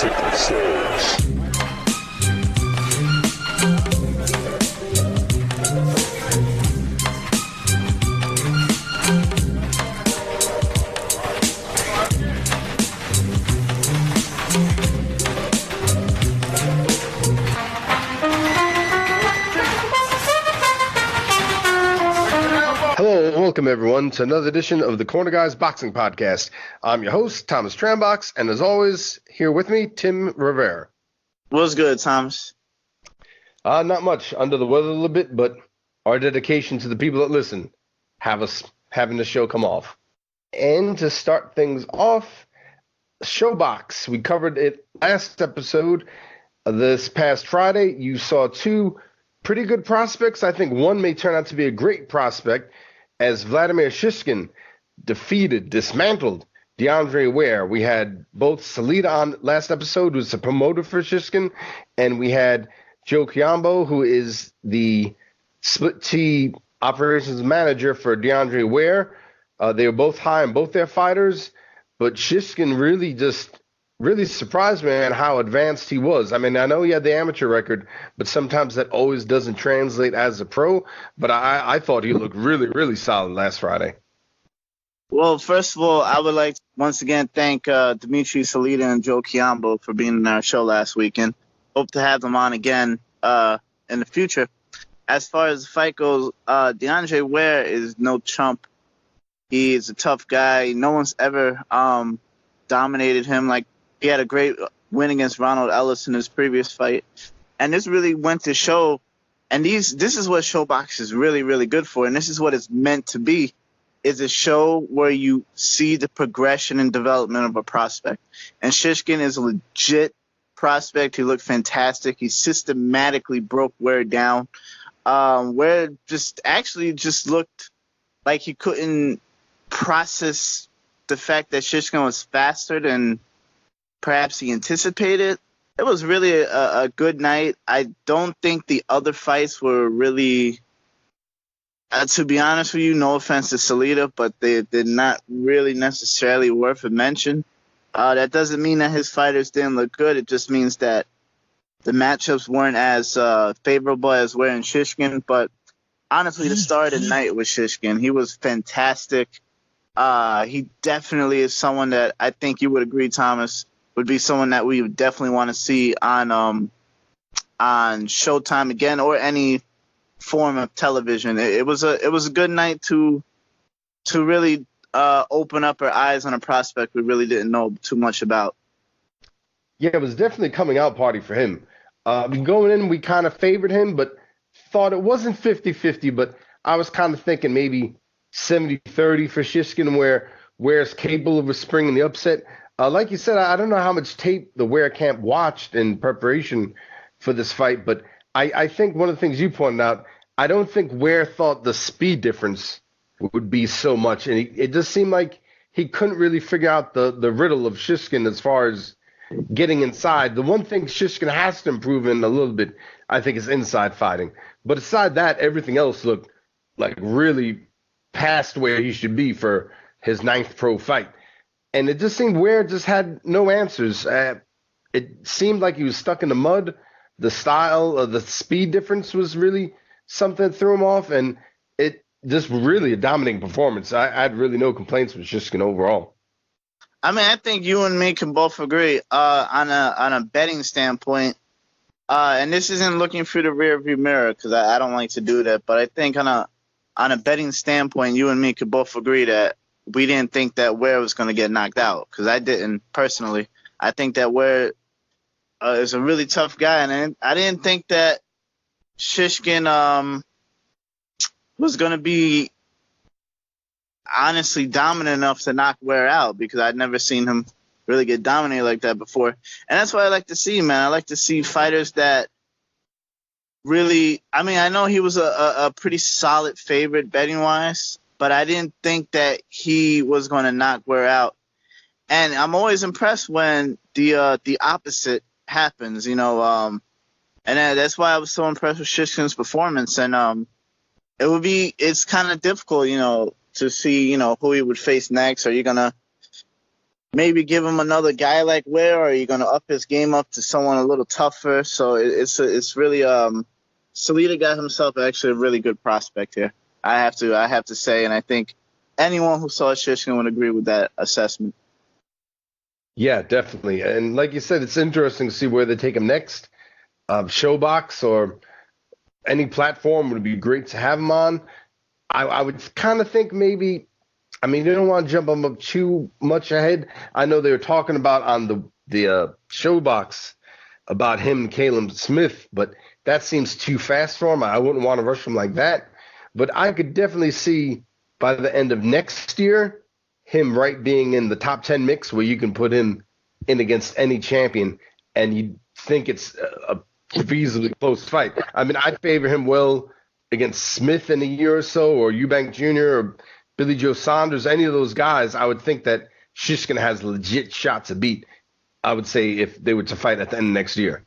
Sickle Souls. Hello and welcome everyone to another edition of the Corner Guys Boxing Podcast. I'm your host, Thomas Trambox, and as always, here with me, Tim Rivera. What's good, Thomas? Not much. Under the weather a little bit, but our dedication to the people that listen have us having the show come off. And to start things off, Showbox. We covered it last episode. This past Friday, you saw two pretty good prospects. I think one may turn out to be a great prospect as Vladimir Shishkin dismantled DeAndre Ware. We had both Salita on last episode, who's a promoter for Shishkin, and we had Joe Campbell, who is the split T operations manager for DeAndre Ware. They were both high on both their fighters, but Shishkin really surprised me on how advanced he was. I mean, I know he had the amateur record, but sometimes that always doesn't translate as a pro. But I thought he looked really, really solid last Friday. Well, first of all, I would like to once again thank Dimitri Salita and Joe Campbell for being on our show last weekend. Hope to have them on again in the future. As far as the fight goes, DeAndre Ware is no chump. He is a tough guy. No one's ever dominated him. Like, he had a great win against Ronald Ellis in his previous fight. And this really went to show, and this is what Showbox is really, really good for, and this is what it's meant to be, is a show where you see the progression and development of a prospect. And Shishkin is a legit prospect. He looked fantastic. He systematically broke Ware down. Ware just looked like he couldn't process the fact that Shishkin was faster than perhaps he anticipated. It was really a good night. I don't think the other fights were really, to be honest with you, no offense to Salita, but they're not really necessarily worth a mention. That doesn't mean that his fighters didn't look good. It just means that the matchups weren't as favorable as Ware and Shishkin. But honestly, the star of the night was Shishkin. He was fantastic. He definitely is someone that I think you would agree, Thomas, would be someone that we would definitely want to see on Showtime again or any form of television. It was a good night to really open up our eyes on a prospect we really didn't know too much about. Yeah, it was definitely a coming out party for him. Going in, we kind of favored him, but thought it wasn't 50-50, but I was kind of thinking maybe 70-30 for Shishkin, where Ware's capable of springing the upset. Like you said, I don't know how much tape the Ware camp watched in preparation for this fight, but I think one of the things you pointed out, I don't think Ware thought the speed difference would be so much, and it just seemed like he couldn't really figure out the riddle of Shishkin as far as getting inside. The one thing Shishkin has to improve in a little bit, I think, is inside fighting. But aside that, everything else looked like really past where he should be for his 9th pro fight. And it just seemed Ware just had no answers. It seemed like he was stuck in the mud. The style, the speed difference was really something that threw him off. And it just really a dominating performance. I had really no complaints with Shishkin overall. I mean, I think you and me can both agree on a betting standpoint. And this isn't looking through the rearview mirror because I don't like to do that. But I think on a betting standpoint, you and me could both agree that we didn't think that Ware was going to get knocked out, because I didn't personally. I think that Ware is a really tough guy, and I didn't think that Shishkin was going to be honestly dominant enough to knock Ware out, because I'd never seen him really get dominated like that before. And that's what I like to see, man. I like to see fighters that really, I mean, I know he was a pretty solid favorite betting-wise, but I didn't think that he was going to knock Ware out. And I'm always impressed when the opposite happens, you know. And that's why I was so impressed with Shishkin's performance. And it's kind of difficult, you know, to see, you know, who he would face next. Are you gonna maybe give him another guy like Ware, or are you going to up his game up to someone a little tougher? So it's really Salita got himself actually a really good prospect here. I have to say, and I think anyone who saw Shishkin would agree with that assessment. Yeah, definitely. And like you said, it's interesting to see where they take him next. Showbox or any platform would be great to have him on. I would kind of think maybe, I mean, they don't want to jump him up too much ahead. I know they were talking about on the Showbox about him and Caleb Smith, but that seems too fast for him. I wouldn't want to rush him like that. But I could definitely see by the end of next year him being in the top 10 mix where you can put him in against any champion and you think it's a feasibly close fight. I mean, I'd favor him well against Smith in a year or so, or Eubank Jr. or Billy Joe Saunders, any of those guys. I would think that Shishkin has legit shot to beat, I would say, if they were to fight at the end of next year.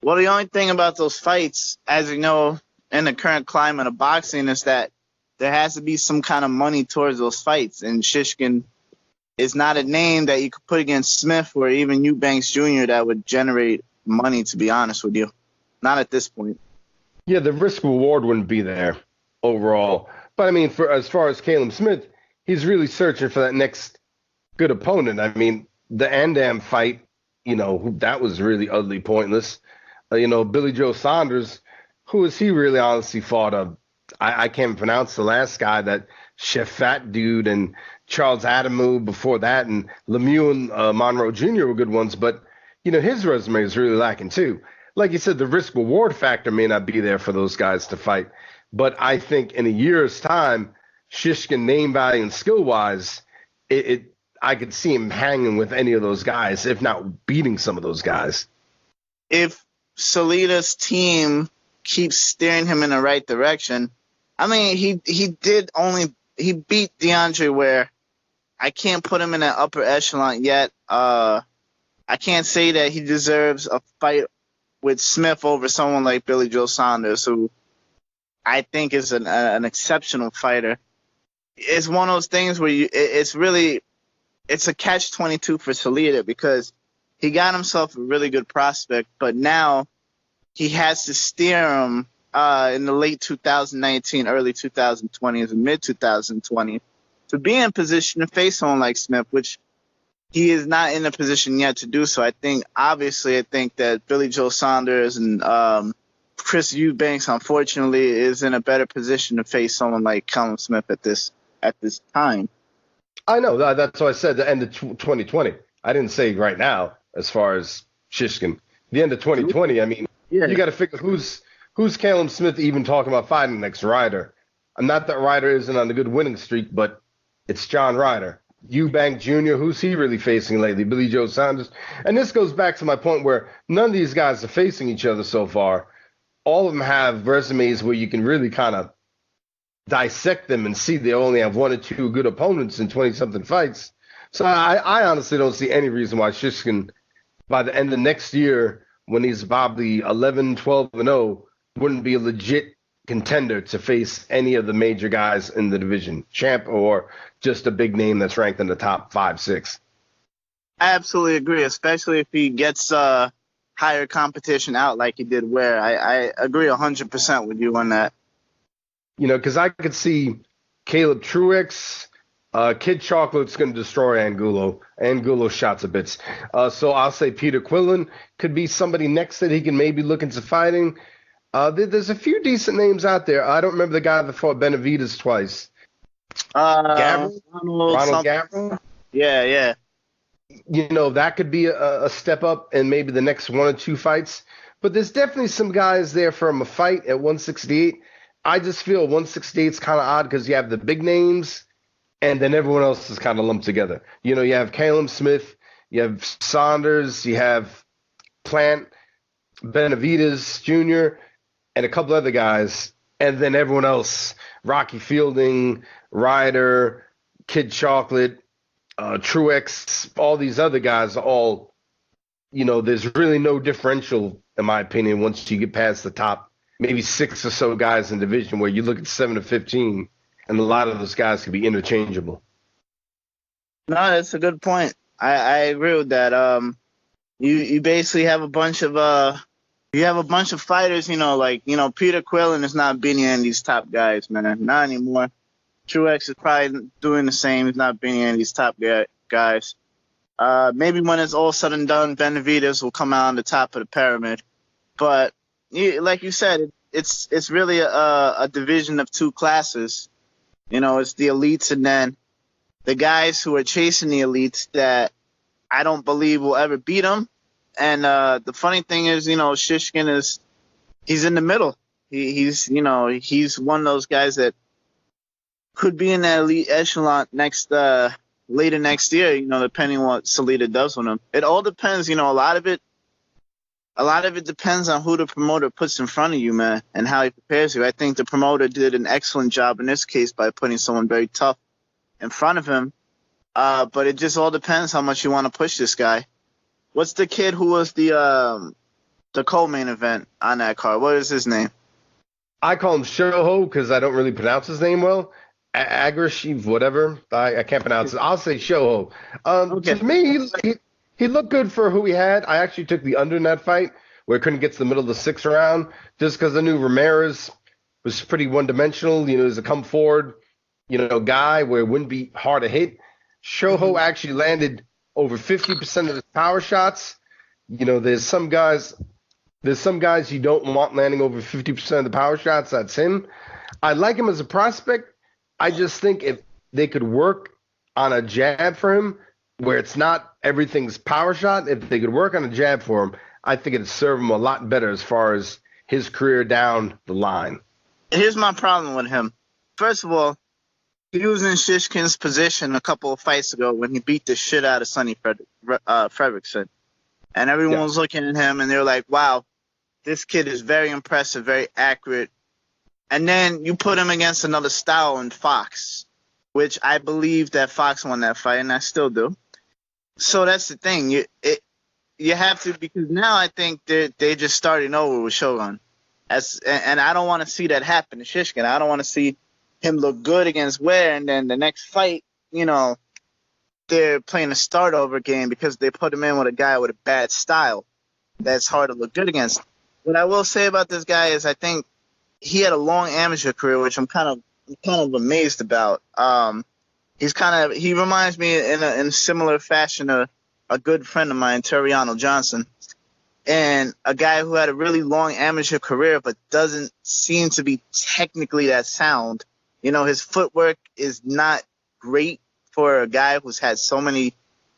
Well, the only thing about those fights, as you know, in the current climate of boxing, is that there has to be some kind of money towards those fights. And Shishkin is not a name that you could put against Smith or even Eubanks Jr. that would generate money, to be honest with you. Not at this point. Yeah, the risk reward wouldn't be there overall. But I mean, as far as Caleb Smith, he's really searching for that next good opponent. I mean, the Andam fight, that was really utterly pointless. Billy Joe Saunders, who has he really honestly fought? I can't pronounce the last guy, that Chef Fat dude, and Charles Adamu before that, and Lemieux and Monroe Jr. were good ones. But, his resume is really lacking too. Like you said, the risk reward factor may not be there for those guys to fight. But I think in a year's time, Shishkin name value and skill wise, I could see him hanging with any of those guys, if not beating some of those guys. If Salita's team keeps steering him in the right direction, I mean, he beat DeAndre Ware. I can't put him in that upper echelon yet. I can't say that he deserves a fight with Smith over someone like Billy Joe Saunders, who I think is an exceptional fighter. It's one of those things where it's a catch-22 for Salita, because he got himself a really good prospect, but now he has to steer him in the late 2019, early 2020s, and mid-2020 to be in position to face someone like Smith, which he is not in a position yet to do so. I think that Billy Joe Saunders and Chris Eubanks, unfortunately, is in a better position to face someone like Callum Smith at this time. I know. That's why I said the end of 2020. I didn't say right now as far as Shishkin. The end of 2020, I mean, You got to figure who's Callum Smith even talking about fighting next Ryder. Not that Ryder isn't on a good winning streak, but it's John Ryder. Eubank Jr., who's he really facing lately? Billy Joe Saunders. And this goes back to my point where none of these guys are facing each other so far. All of them have resumes where you can really kind of dissect them and see they only have one or two good opponents in 20-something fights. So I honestly don't see any reason why Shishkin, by the end of next year, when he's probably 11, 12-0, wouldn't be a legit contender to face any of the major guys in the division, champ or just a big name that's ranked in the top 5, 6. I absolutely agree, especially if he gets higher competition out like he did Ware. I agree 100% with you on that. Because I could see Caleb Truex, Kid Chocolate's going to destroy Angulo. Angulo shots a bits. So I'll say Peter Quillen could be somebody next that he can maybe look into fighting. There's a few decent names out there. I don't remember the guy that fought Benavidez twice. Gabriel? Ronald Gabriel? Yeah. That could be a step up in maybe the next one or two fights. But there's definitely some guys there for him a fight at 168. I just feel 168 is kind of odd because you have the big names and then everyone else is kind of lumped together. You have Caleb Smith, you have Saunders, you have Plant, Benavidez Jr., and a couple other guys, and then everyone else, Rocky Fielding, Ryder, Kid Chocolate, Truex, all these other guys are all, there's really no differential, in my opinion, once you get past the top, maybe 6 or so guys in division where you look at 7 to 15, and a lot of those guys could be interchangeable. No, that's a good point. I agree with that. You basically have a bunch of fighters, like Peter Quillen is not beating any of these top guys, man. Not anymore. Truex is probably doing the same. He's not beating any of these top guys. Maybe when it's all said and done, Benavidez will come out on the top of the pyramid. But like you said, it's really a division of two classes. It's the elites and then the guys who are chasing the elites that I don't believe will ever beat them. And the funny thing is, Shishkin he's in the middle. He's one of those guys that could be in that elite echelon later next year, depending on what Salita does with him. It all depends, a lot of it depends on who the promoter puts in front of you, man, and how he prepares you. I think the promoter did an excellent job in this case by putting someone very tough in front of him. But it just all depends how much you want to push this guy. What's the kid who was the co-main event on that card? What is his name? I call him Shoho because I don't really pronounce his name well. Agrishiv, whatever. I can't pronounce it. I'll say Shoho. Okay. To me, he looked good for who he had. I actually took the under in that fight where he couldn't get to the middle of the sixth round just because I knew Ramirez was pretty one-dimensional. He's a come-forward, guy where it wouldn't be hard to hit. Shoho actually landed over 50% of his power shots. There's some guys you don't want landing over 50% of the power shots. That's him. I like him as a prospect. I just think if they could work on a jab for him where it's not everything's power shot, if they could work on a jab for him, I think it'd serve him a lot better as far as his career down the line. Here's my problem with him. First of all, he was in Shishkin's position a couple of fights ago when he beat the shit out of Sonny Fredrickson. And everyone was looking at him, and they were like, wow, this kid is very impressive, very accurate. And then you put him against another style in Fox, which I believe that Fox won that fight, and I still do. So that's the thing. You have to, because now I think they just starting over with Shogun. And I don't want to see that happen to Shishkin. I don't want to see him look good against Ware, and then the next fight, they're playing a start over game because they put him in with a guy with a bad style that's hard to look good against. What I will say about this guy is I think he had a long amateur career, which I'm kind of amazed about. He reminds me in a similar fashion of a good friend of mine, Terriano Johnson, and a guy who had a really long amateur career but doesn't seem to be technically that sound. His footwork is not great for a guy who's had so many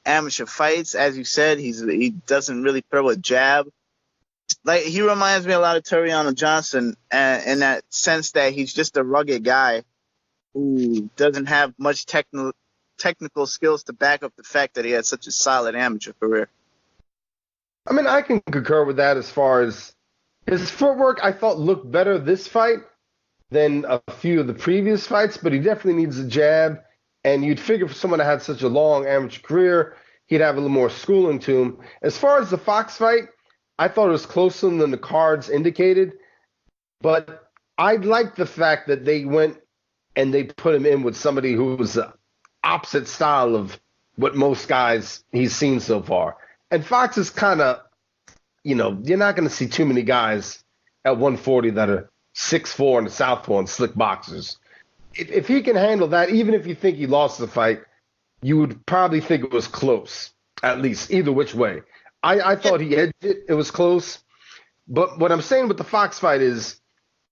amateur fights. As you said, he doesn't really throw a jab. Like, he reminds me a lot of Terriano Johnson in that sense that he's just a rugged guy who doesn't have much technical skills to back up the fact that he had such a solid amateur career. I mean, I can concur with that as far as his footwork. I thought looked better this fight than a few of the previous fights, but he definitely needs a jab. And you'd figure for someone that had such a long amateur career, he'd have a little more schooling to him. As far as the Fox fight, I thought it was closer than the cards indicated, but I like the fact that they went and they put him in with somebody who was the opposite style of what most guys he's seen so far. And Fox is kind of, you're not going to see too many guys at 140 that are 6'4" and a southpaw and slick boxers. If he can handle that, even if you think he lost the fight, you would probably think it was close, at least, either which way. I thought he edged it. It was close. But what I'm saying with the Fox fight is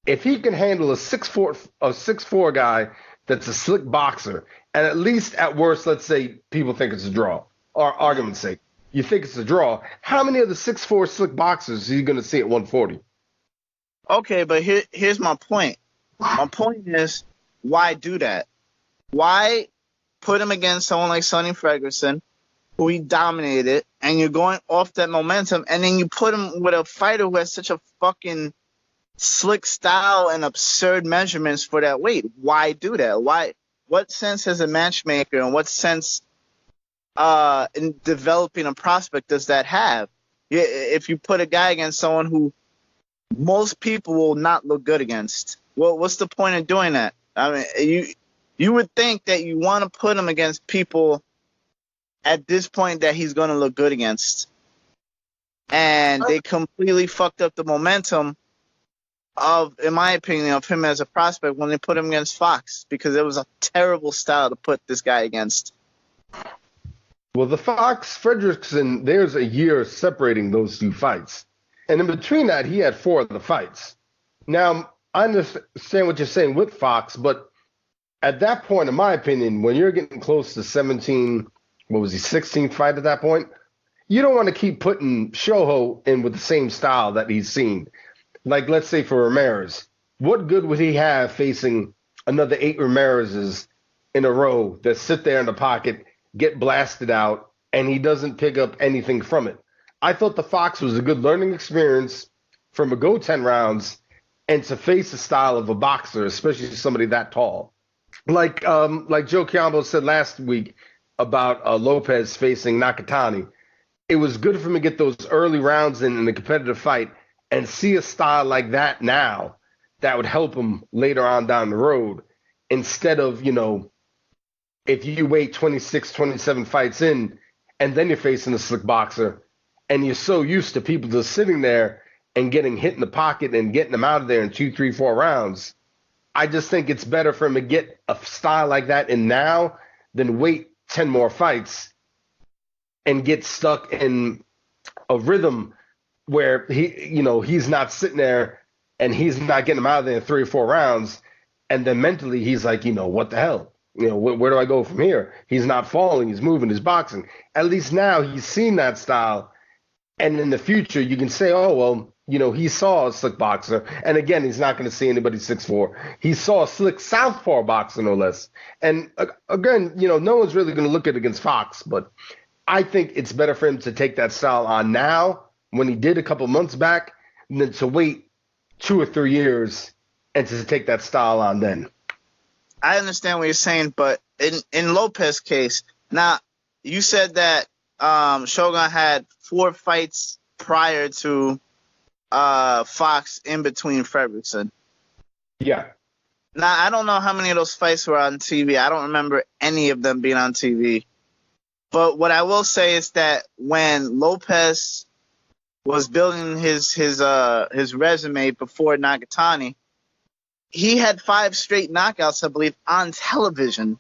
if he can handle a 6'4" guy that's a slick boxer, and at least at worst, let's say people think it's a draw, or argument's sake, you think it's a draw, how many of the 6'4" slick boxers are you going to see at 140? Okay, but here's my point. My point is, why do that? Why put him against someone like Sonny Ferguson, who he dominated, and you're going off that momentum, and then you put him with a fighter who has such a fucking slick style and absurd measurements for that weight? Why do that? Why? What sense as a matchmaker, and what sense in developing a prospect does that have? If you put a guy against someone who most people will not look good against, well, what's the point of doing that? I mean, you would think that you want to put him against people at this point that he's going to look good against. And they completely fucked up the momentum of, in my opinion, of him as a prospect when they put him against Fox, because it was a terrible style to put this guy against. Well, the Fox Fredrickson, there's a year separating those two fights. And in between that, he had 4 of the fights. Now, I understand what you're saying with Fox, but at that point, in my opinion, when you're getting close to 17, what was he, 16th fight at that point, you don't want to keep putting Shoho in with the same style that he's seen. Like, let's say for Ramirez, what good would he have facing another 8 Ramirez's in a row that sit there in the pocket, get blasted out, and he doesn't pick up anything from it? I thought the Fox was a good learning experience from a go 10 rounds and to face the style of a boxer, especially somebody that tall. Like Joe Campbell said last week about Lopez facing Nakatani, it was good for him to get those early rounds in the competitive fight and see a style like that now that would help him later on down the road, instead of, if you wait 26, 27 fights in and then you're facing a slick boxer and you're so used to people just sitting there and getting hit in the pocket and getting them out of there in 2, 3, 4 rounds. I just think it's better for him to get a style like that in now than wait 10 more fights and get stuck in a rhythm where he's not sitting there and he's not getting him out of there in 3 or 4 rounds. And then mentally he's like, what the hell? Where do I go from here? He's not falling. He's moving. He's boxing. At least now he's seen that style. And in the future, you can say, oh, well, he saw a slick boxer. And again, he's not going to see anybody 6'4". He saw a slick southpaw boxer, no less. And again, no one's really going to look at it against Fox. But I think it's better for him to take that style on now, when he did a couple months back, than to wait 2 or 3 years and to take that style on then. I understand what you're saying, but in Lopez's case, now you said that Shogun had 4 fights prior to Fox in between Fredrickson. Yeah. Now, I don't know how many of those fights were on TV. I don't remember any of them being on TV. But what I will say is that when Lopez was building his resume before Nakatani, he had 5 straight knockouts, I believe, on television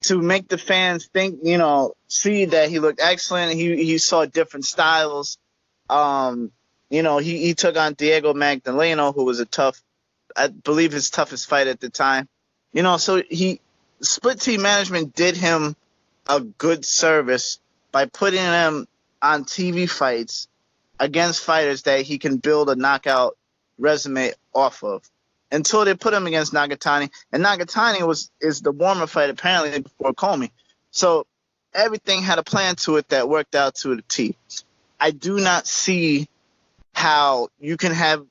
to make the fans think, see that he looked excellent. He saw different styles. He took on Diego Magdaleno, who was I believe his toughest fight at the time. So split team management did him a good service by putting him on TV fights against fighters that he can build a knockout resume off of, until they put him against Nagatani. And Nagatani is the warm-up fight apparently before Comey. So everything had a plan to it that worked out to the T. I do not see how you can have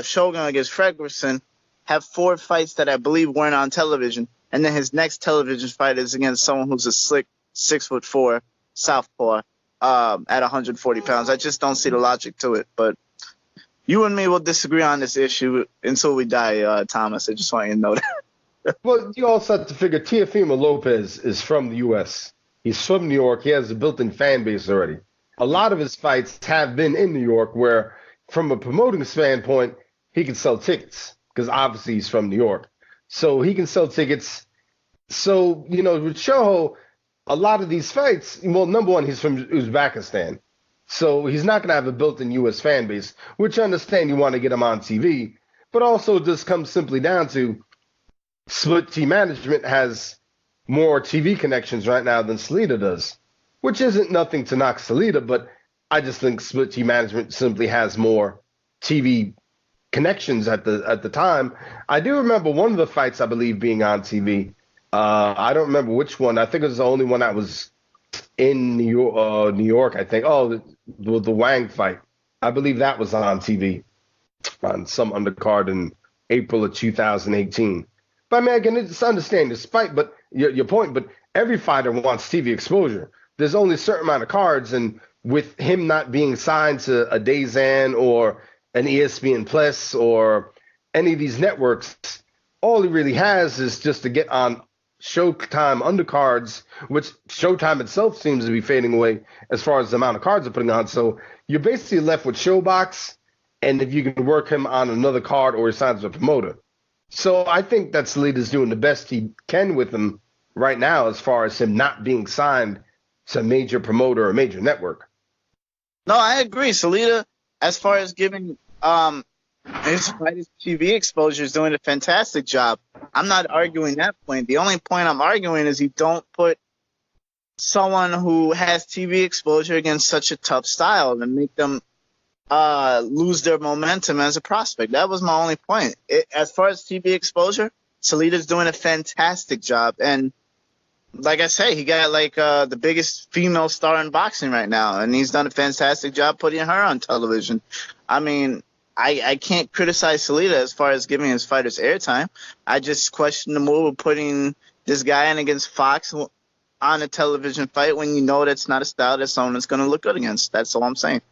Shogun against Fredrickson have 4 fights that I believe weren't on television, and then his next television fight is against someone who's a slick 6'4" southpaw at 140 pounds. I just don't see the logic to it. But you and me will disagree on this issue until we die, Thomas. I just want you to know that. Well, you also have to figure Teofimo Lopez is from the U.S. He's from New York. He has a built-in fan base already. A lot of his fights have been in New York, where from a promoting standpoint, he can sell tickets because obviously he's from New York. So he can sell tickets. So, with Shoho, a lot of these fights, well, number one, he's from Uzbekistan. So he's not going to have a built-in U.S. fan base, which I understand you want to get him on TV. But also this comes simply down to split team management has more TV connections right now than Salita does, which isn't nothing to knock Salita, but I just think split team management simply has more TV connections at the time. I do remember one of the fights, I believe, being on TV. I don't remember which one. I think it was the only one that was in New York, I think. Oh, the Wang fight. I believe that was on TV on some undercard in April of 2018. But I mean, I can just understand despite but your point, but every fighter wants TV exposure. There's only a certain amount of cards, and with him not being signed to a DAZN or an ESPN Plus or any of these networks, all he really has is just to get on Showtime undercards, which Showtime itself seems to be fading away as far as the amount of cards they're putting on. So you're basically left with Showbox, and if you can work him on another card or he signs with a promoter. So I think that Salita's doing the best he can with him right now as far as him not being signed to a major promoter or a major network. No, I agree. Salita, as far as giving his TV exposure, is doing a fantastic job. I'm not arguing that point. The only point I'm arguing is you don't put someone who has TV exposure against such a tough style and make them lose their momentum as a prospect. That was my only point. As far as TV exposure, Salita's doing a fantastic job. And like I say, he got the biggest female star in boxing right now, and he's done a fantastic job putting her on television. I mean, I can't criticize Salita as far as giving his fighters airtime. I just question the move of putting this guy in against Fox on a television fight when you know that's not a style that someone is going to look good against. That's all I'm saying.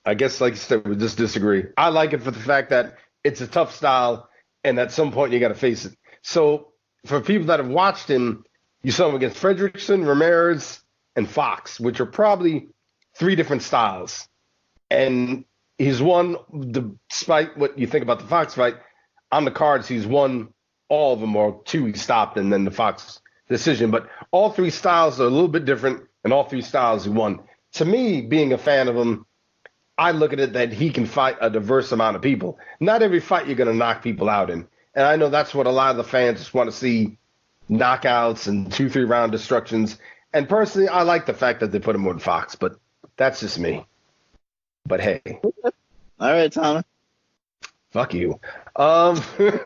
I guess, like you said, we just disagree. I like it for the fact that it's a tough style, and at some point you got to face it. So for people that have watched him, you saw him against Fredrickson, Ramirez, and Fox, which are probably three different styles. And he's won, despite what you think about the Fox fight, on the cards he's won all of them, or two he stopped, and then the Fox decision. But all three styles are a little bit different, and all three styles he won. To me, being a fan of him, I look at it that he can fight a diverse amount of people. Not every fight you're going to knock people out in. And I know that's what a lot of the fans just want to see, knockouts and 2-3 round destructions. And personally, I like the fact that they put him on Fox, but that's just me. But hey. All right, Tommy. Fuck you. On to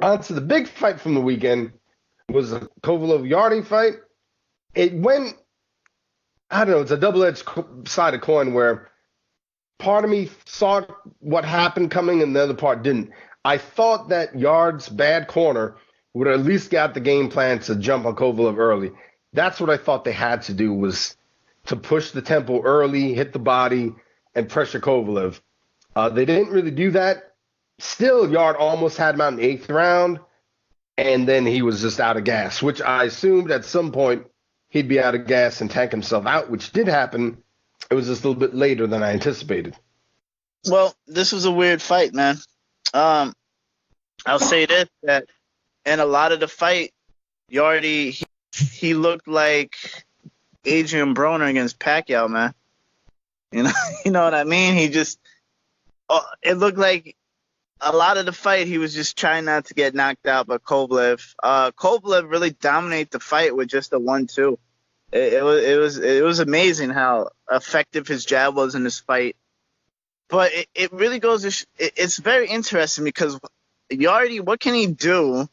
the big fight from the weekend was the Kovalev Yarde fight. It went, I don't know, it's a double-edged sided coin where part of me saw what happened coming and the other part didn't. I thought that Yarde's bad corner would at least got the game plan to jump on Kovalev early. That's what I thought they had to do, was to push the tempo early, hit the body, and pressure Kovalev. They didn't really do that. Still, Yarde almost had him out in the 8th round, and then he was just out of gas, which I assumed at some point he'd be out of gas and tank himself out, which did happen. It was just a little bit later than I anticipated. Well, this was a weird fight, man. I'll say this, that in a lot of the fight, Yarde, he looked like Adrian Broner against Pacquiao, man. You know what I mean? He just, it looked like a lot of the fight he was just trying not to get knocked out by Kovalev. Kovalev really dominated the fight with just a 1-2. It was amazing how effective his jab was in this fight. But it really goes. It's very interesting because Yarde, what can he do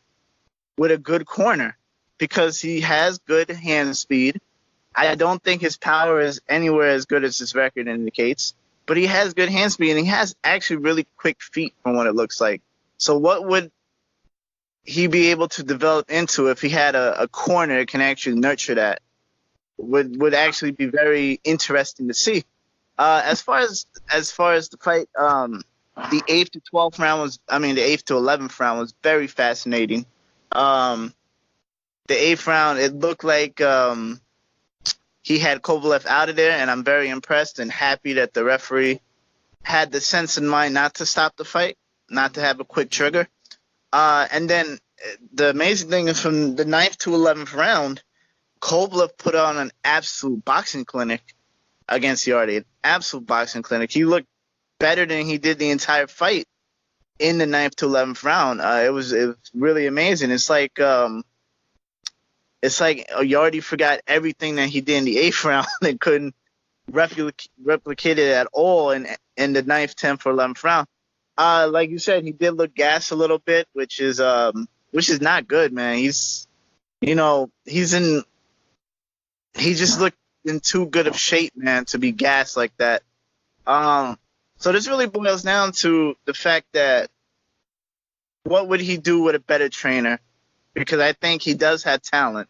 with a good corner? Because he has good hand speed. I don't think his power is anywhere as good as his record indicates, but he has good hand speed and he has actually really quick feet from what it looks like. So what would he be able to develop into if he had a corner that can actually nurture that? Would actually be very interesting to see. As far as the fight, the 8th to 12th round was, the 8th to 11th round was very fascinating. The 8th round, it looked like he had Kovalev out of there, and I'm very impressed and happy that the referee had the sense in mind not to stop the fight, not to have a quick trigger. And then the amazing thing is from the 9th to 11th round, Kovalev put on an absolute boxing clinic against Yarde, an absolute boxing clinic. He looked better than he did the entire fight in the 9th to 11th round. It was really amazing. It's like Yarde forgot everything that he did in the 8th round and couldn't replicate it at all in the 9th, 10th, or 11th round. Like you said, he did look gassed a little bit, which is not good, man. He just looked in too good of shape, man, to be gassed like that. So this really boils down to the fact that what would he do with a better trainer? Because I think he does have talent.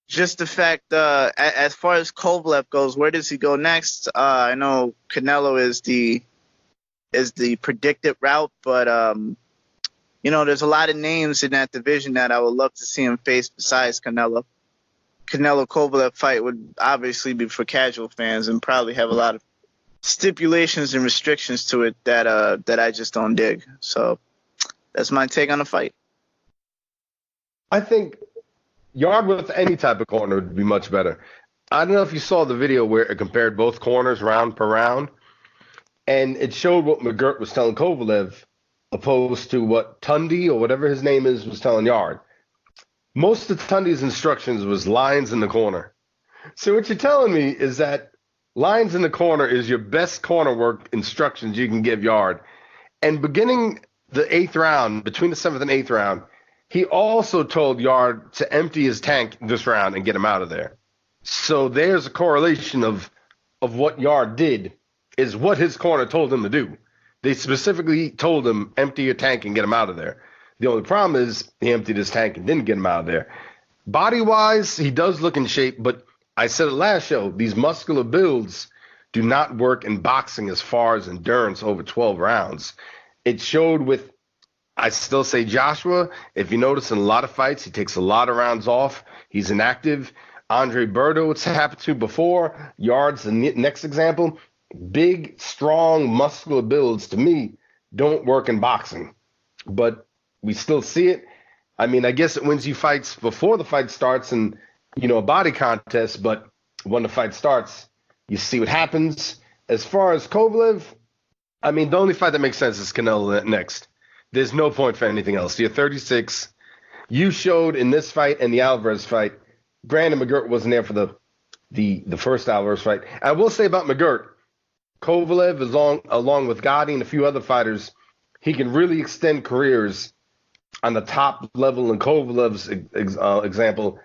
Just the fact, as far as Kovalev goes, where does he go next? I know Canelo is the predicted route, but there's a lot of names in that division that I would love to see him face besides Canelo. Canelo-Kovalev fight would obviously be for casual fans and probably have a lot of stipulations and restrictions to it that I just don't dig. So that's my take on the fight. I think Yarde with any type of corner would be much better. I don't know if you saw the video where it compared both corners round per round, and it showed what McGirt was telling Kovalev opposed to what Tundi or whatever his name is was telling Yarde. Most of Tundi's instructions was lines in the corner. So what you're telling me is that lines in the corner is your best corner work instructions you can give Yarde. And beginning the 8th round, between the 7th and 8th round, he also told Yarde to empty his tank this round and get him out of there. So there's a correlation of what Yarde did is what his corner told him to do. They specifically told him, empty your tank and get him out of there. The only problem is he emptied his tank and didn't get him out of there. Body-wise, he does look in shape, but I said it last show, these muscular builds do not work in boxing as far as endurance over 12 rounds. It showed with, I still say Joshua, if you notice in a lot of fights, he takes a lot of rounds off. He's inactive. Andre Berto, it's happened to before. Yarde's the next example. Big, strong, muscular builds, to me, don't work in boxing. But we still see it. I mean, I guess it wins you fights before the fight starts and, a body contest. But when the fight starts, you see what happens. As far as Kovalev, I mean, the only fight that makes sense is Canelo next. There's no point for anything else. You're 36. You showed in this fight and the Alvarez fight. Brandon McGirt wasn't there for the first Alvarez fight. I will say about McGirt, Kovalev, along with Gotti and a few other fighters, he can really extend careers on the top level. In Kovalev's example,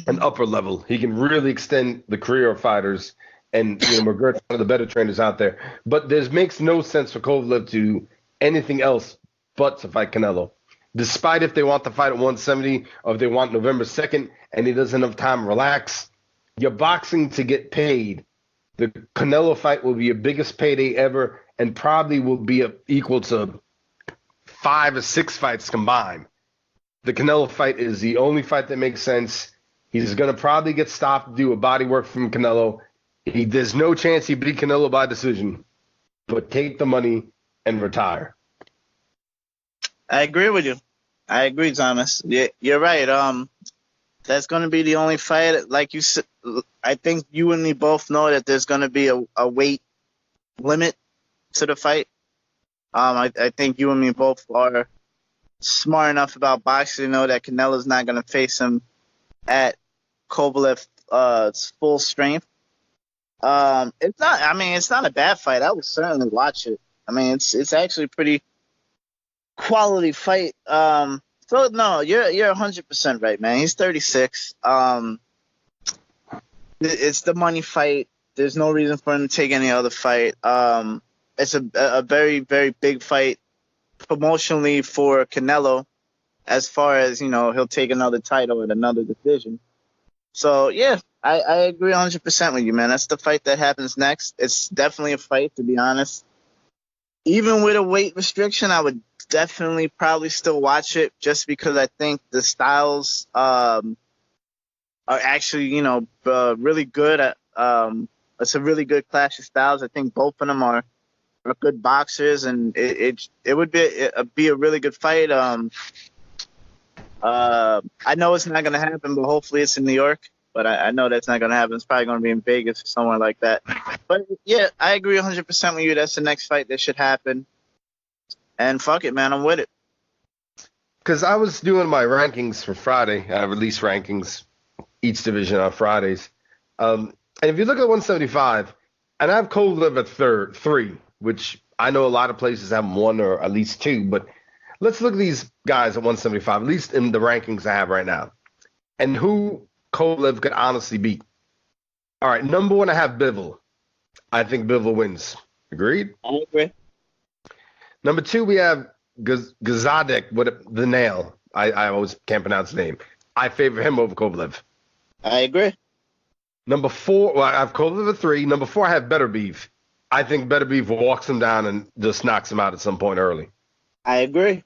an upper level. He can really extend the career of fighters. And McGirt's one of the better trainers out there. But there makes no sense for Kovalev to do anything else but to fight Canelo. Despite if they want to fight at 170 or if they want November 2nd and he doesn't have time to relax, you're boxing to get paid. The Canelo fight will be your biggest payday ever and probably will be equal to 5 or 6 fights combined. The Canelo fight is the only fight that makes sense. He's going to probably get stopped to do a body work from Canelo. There's no chance he beat Canelo by decision. But take the money and retire. I agree with you. I agree, Thomas. Yeah, you're right. That's going to be the only fight. Like you said, I think you and me both know that there's going to be a weight limit to the fight. I think you and me both are smart enough about boxing to know that Canelo's not going to face him at Kovalev's full strength. It's not a bad fight. I would certainly watch it. I mean, it's actually a pretty quality fight. So no, you're 100% right, man. He's 36. It's the money fight. There's no reason for him to take any other fight. It's a very, very big fight promotionally for Canelo, as far as he'll take another title in another division. So yeah, I agree 100% with you, man. That's the fight that happens next. It's definitely a fight, to be honest. Even with a weight restriction, I would definitely probably still watch it just because I think the styles are actually, really good. It's a really good clash of styles. I think both of them are good boxers, and it would be a really good fight. I know it's not going to happen, but hopefully it's in New York. But I know that's not going to happen. It's probably going to be in Vegas or somewhere like that. But, yeah, I agree 100% with you. That's the next fight that should happen. And fuck it, man. I'm with it. Because I was doing my rankings for Friday. I release rankings each division on Fridays. And if you look at 175, and I have Kovalev at 3, which I know a lot of places have 1 or at least 2. But let's look at these guys at 175, at least in the rankings I have right now. And who Kovalev could honestly beat. All right, number 1, I have Bivol. I think Bivol wins. Agreed? I agree. Number 2, we have Gazadek with the nail. I always can't pronounce his name. I favor him over Kovalev. I agree. Number 4, well, I have Kovalev at 3. Number 4, I have Better Beef. I think Better Beef walks him down and just knocks him out at some point early. I agree.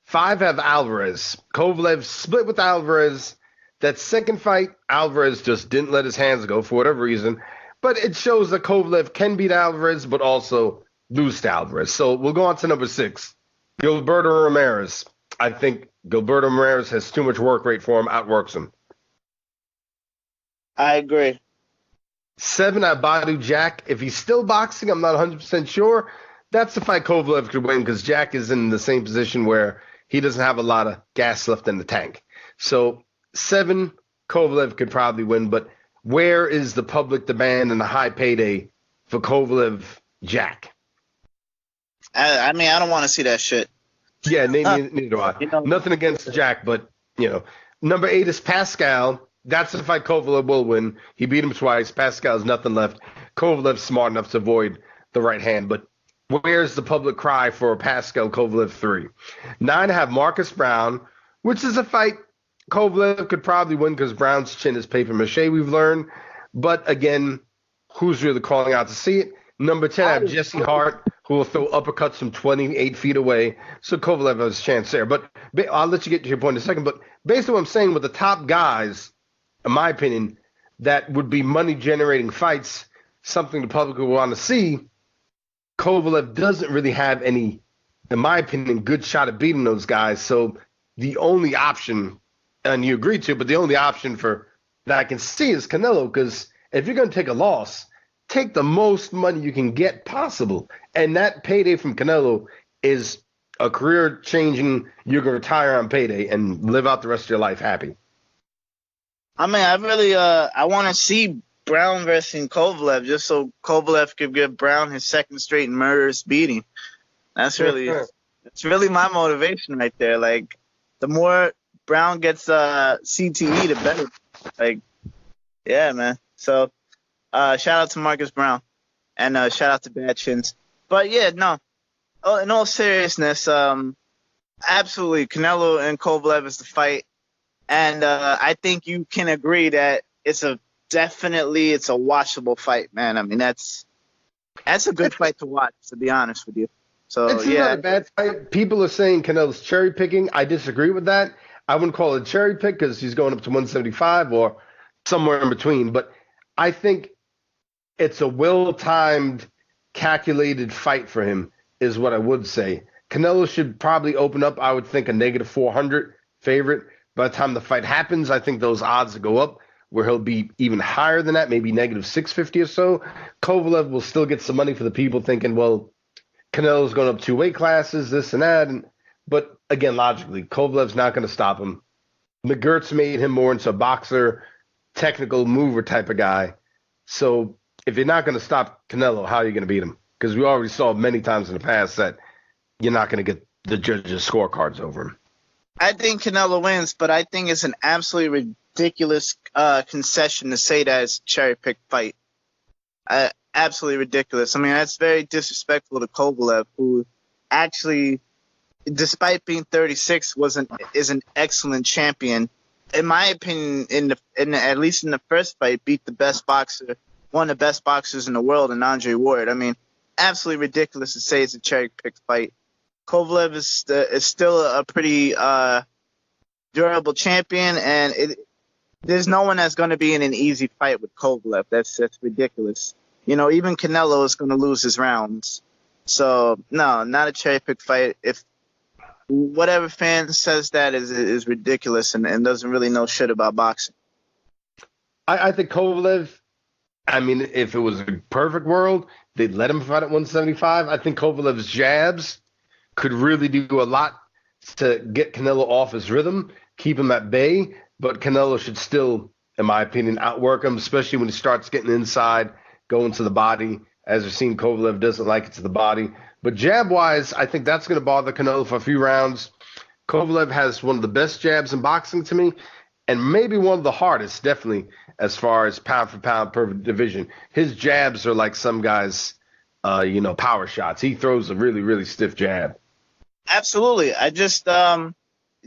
5 have Alvarez. Kovalev split with Alvarez. That second fight, Alvarez just didn't let his hands go for whatever reason. But it shows that Kovalev can beat Alvarez, but also lose to Alvarez. So we'll go on to number 6, Gilberto Ramirez. I think Gilberto Ramirez has too much work rate for him, outworks him. I agree. 7, Abadu Jack. If he's still boxing, I'm not 100% sure. That's the fight Kovalev could win because Jack is in the same position where he doesn't have a lot of gas left in the tank. So 7, Kovalev could probably win, but where is the public demand and the high payday for Kovalev Jack? I mean, I don't want to see that shit. Yeah, neither do I. Nothing against Jack, but, Number 8 is Pascal. That's the fight Kovalev will win. He beat him twice. Pascal has nothing left. Kovalev's smart enough to avoid the right hand, but where's the public cry for Pascal Kovalev 3? 9 have Marcus Brown, which is a fight Kovalev could probably win because Brown's chin is paper mache, we've learned. But again, who's really calling out to see it? Number 10, I have Jesse Hart, who will throw uppercuts from 28 feet away. So Kovalev has a chance there. But I'll let you get to your point in a second. But based on what I'm saying, with the top guys, in my opinion, that would be money-generating fights, something the public would want to see, Kovalev doesn't really have any, in my opinion, good shot at beating those guys. So the only option, and you agree to, but the only option for that I can see is Canelo, because if you're going to take a loss, take the most money you can get possible. And that payday from Canelo is a career-changing, you're going to retire on payday and live out the rest of your life happy. I mean, I really I want to see Brown versus Kovalev just so Kovalev could give Brown his second straight murderous beating. That's really my motivation right there. Like, the more Brown gets CTE, the better. Like, yeah, man. So, shout out to Marcus Brown, and shout out to Bad Chins. But yeah, no. In all seriousness, absolutely, Canelo and Kovalev is the fight, and I think you can agree that it's a watchable fight, man. I mean, that's a good fight to watch, to be honest with you. So it's not a bad fight. People are saying Canelo's cherry picking. I disagree with that. I wouldn't call it cherry pick because he's going up to 175 or somewhere in between. But I think it's a well-timed, calculated fight for him, is what I would say. Canelo should probably open up, I would think, a negative 400 favorite. By the time the fight happens, I think those odds will go up, where he'll be even higher than that, maybe negative 650 or so. Kovalev will still get some money for the people thinking, well, Canelo's going up 2 weight classes, this and that. But again, logically, Kovalev's not going to stop him. McGirt's made him more into a boxer, technical mover type of guy. So if you're not going to stop Canelo, how are you going to beat him? Because we already saw many times in the past that you're not going to get the judges' scorecards over him. I think Canelo wins, but I think it's an absolutely ridiculous concession to say that it's a cherry-pick fight. Absolutely ridiculous. I mean, that's very disrespectful to Kovalev, who actually, despite being 36, is an excellent champion. In my opinion, at least in the first fight, beat the best boxer, one of the best boxers in the world, and Andre Ward. I mean, absolutely ridiculous to say it's a cherry-picked fight. Kovalev is still a pretty durable champion, and there's no one that's going to be in an easy fight with Kovalev. That's ridiculous. Even Canelo is going to lose his rounds. So, no, not a cherry-pick fight. If whatever fan says that is ridiculous and doesn't really know shit about boxing. I think Kovalev, I mean, if it was a perfect world, they'd let him fight at 175. I think Kovalev's jabs could really do a lot to get Canelo off his rhythm, keep him at bay. But Canelo should still, in my opinion, outwork him, especially when he starts getting inside, going to the body. As we've seen, Kovalev doesn't like it to the body. But jab-wise, I think that's going to bother Canelo for a few rounds. Kovalev has one of the best jabs in boxing to me, and maybe one of the hardest, definitely, as far as pound for pound per division. His jabs are like some guys' power shots. He throws a really, really stiff jab. Absolutely. I just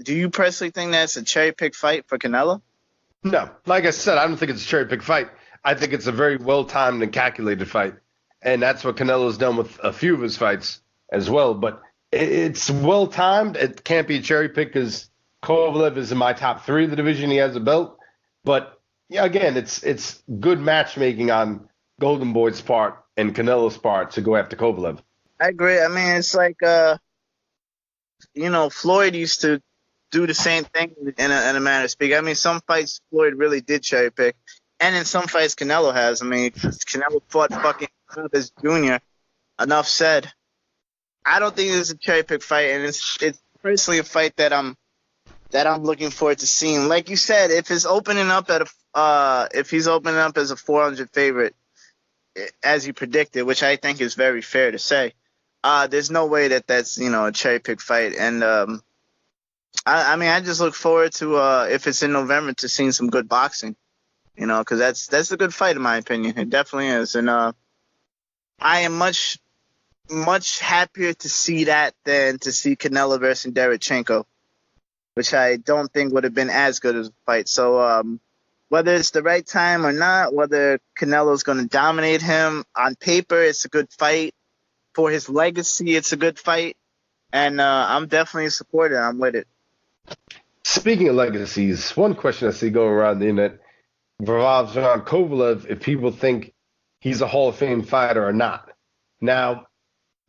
do you personally think that's a cherry-pick fight for Canelo? No. Like I said, I don't think it's a cherry-pick fight. I think it's a very well-timed and calculated fight. And that's what Canelo's done with a few of his fights as well. But It's well timed. It can't be a cherry pick because Kovalev is in my top three of the division. He has a belt, but yeah, again, it's good matchmaking on Golden Boy's part and Canelo's part to go after Kovalev. I agree. I mean, it's like Floyd used to do the same thing in a manner of speaking. I mean, some fights Floyd really did cherry pick, and in some fights Canelo has. I mean, Canelo fought fucking Chavez Jr. Enough said. I don't think it's a cherry pick fight, and it's personally a fight that I'm looking forward to seeing. Like you said, if he's opening up as a 400 favorite, as you predicted, which I think is very fair to say, there's no way that's a cherry pick fight. And I mean, I just look forward to if it's in November to seeing some good boxing, because that's a good fight in my opinion. It definitely is, and I am much happier to see that than to see Canelo versus Derevchenko, which I don't think would have been as good as a fight. So whether it's the right time or not, whether Canelo's going to dominate him, on paper it's a good fight. For his legacy, it's a good fight. And I'm definitely a supporter. I'm with it. Speaking of legacies, one question I see going around the internet revolves around Kovalev, if people think he's a Hall of Fame fighter or not. Now,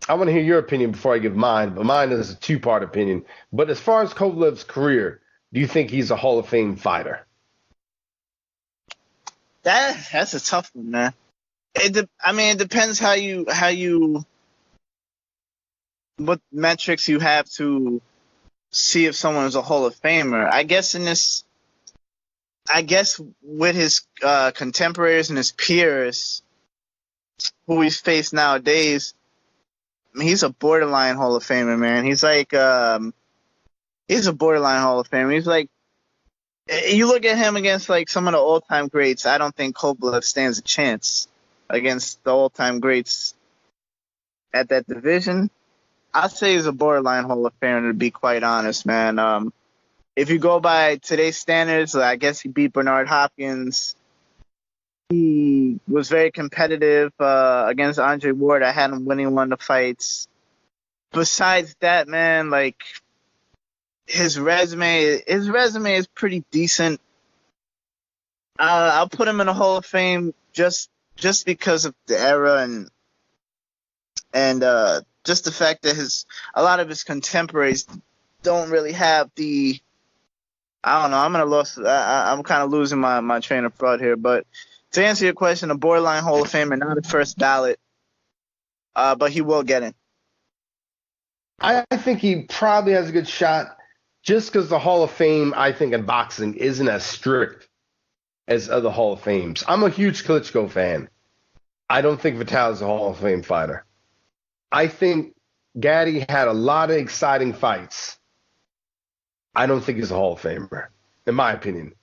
I want to hear your opinion before I give mine, but mine is a two-part opinion. But as far as Kovalev's career, do you think he's a Hall of Fame fighter? That's a tough one, man. It depends what metrics you have to see if someone is a Hall of Famer. I guess with his contemporaries and his peers who he's faced nowadays, I mean, he's a borderline Hall of Famer, man. He's like he's a borderline Hall of Famer. He's like, you look at him against like some of the all-time greats, I don't think Kovalev stands a chance against the all-time greats at that division. I'd say he's a borderline Hall of Famer, to be quite honest, man. If you go by today's standards, I guess he beat Bernard Hopkins. He was very competitive against Andre Ward. I had him winning one of the fights. Besides that, man, like his resume is pretty decent. I'll put him in the Hall of Fame just because of the era and just the fact that a lot of his contemporaries don't really have the. I don't know. I'm kind of losing my train of thought here, but to answer your question, a borderline Hall of Famer, not a first ballot, but he will get in. I think he probably has a good shot, just because the Hall of Fame, I think, in boxing isn't as strict as other Hall of Fames. I'm a huge Klitschko fan. I don't think Vitaly's a Hall of Fame fighter. I think Gaddy had a lot of exciting fights. I don't think he's a Hall of Famer, in my opinion.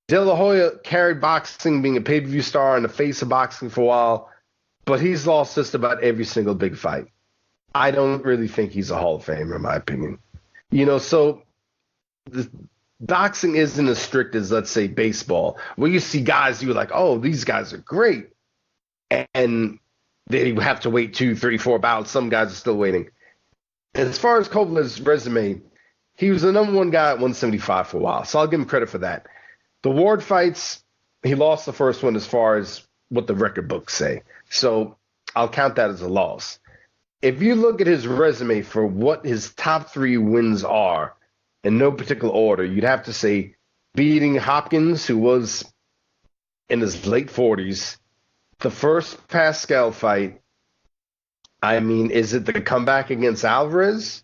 De La Hoya carried boxing, being a pay-per-view star in the face of boxing for a while, but he's lost just about every single big fight. I don't really think he's a Hall of Famer, in my opinion. So the boxing isn't as strict as, let's say, baseball, where you see guys you're like, oh, these guys are great, and they have to wait 2, 3, 4 bouts. Some guys are still waiting. As far as Kovalev's resume, he was the number one guy at 175 for a while, so I'll give him credit for that. The Ward fights, he lost the first one as far as what the record books say, so I'll count that as a loss. If you look at his resume for what his top 3 wins are, in no particular order, you'd have to say beating Hopkins, who was in his late 40s, the first Pascal fight. I mean, is it the comeback against Alvarez?